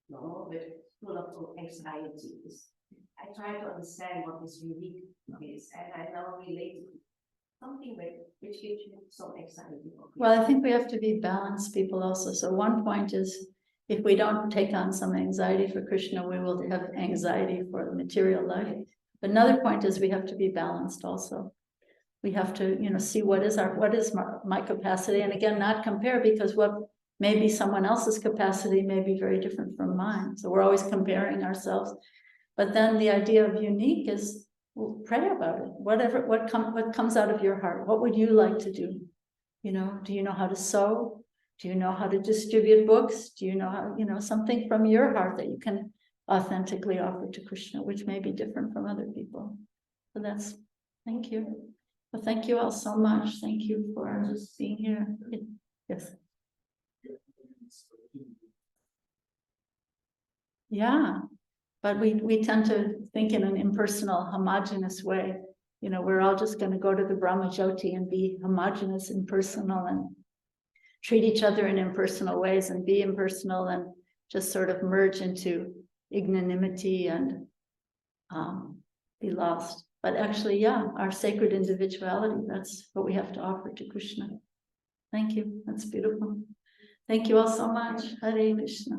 normal, but full of anxiety. I try to understand what this unique is, and I now relate to something which gives me some anxiety. Well, I think we have to be balanced people also. So one point is, if we don't take on some anxiety for Krishna, we will have anxiety for the material life. But another point is we have to be balanced also. We have to, see what is my capacity, and again, not compare, because what maybe someone else's capacity may be very different from mine. So we're always comparing ourselves. But then the idea of unique is, well, pray about it. What comes out of your heart? What would you like to do? Do you know how to sew? Do you know how to distribute books? Do you know how, something from your heart that you can authentically offer to Krishna, which may be different from other people. So thank you. Well, thank you all so much. Thank you for just being here. Yes. Yeah, but we tend to think in an impersonal, homogeneous way. We're all just going to go to the Brahma Jyoti and be homogeneous, impersonal, and treat each other in impersonal ways and be impersonal and just sort of merge into ignominy and be lost. But actually, our sacred individuality, that's what we have to offer to Krishna. Thank you. That's beautiful. Thank you all so much. Hare Krishna.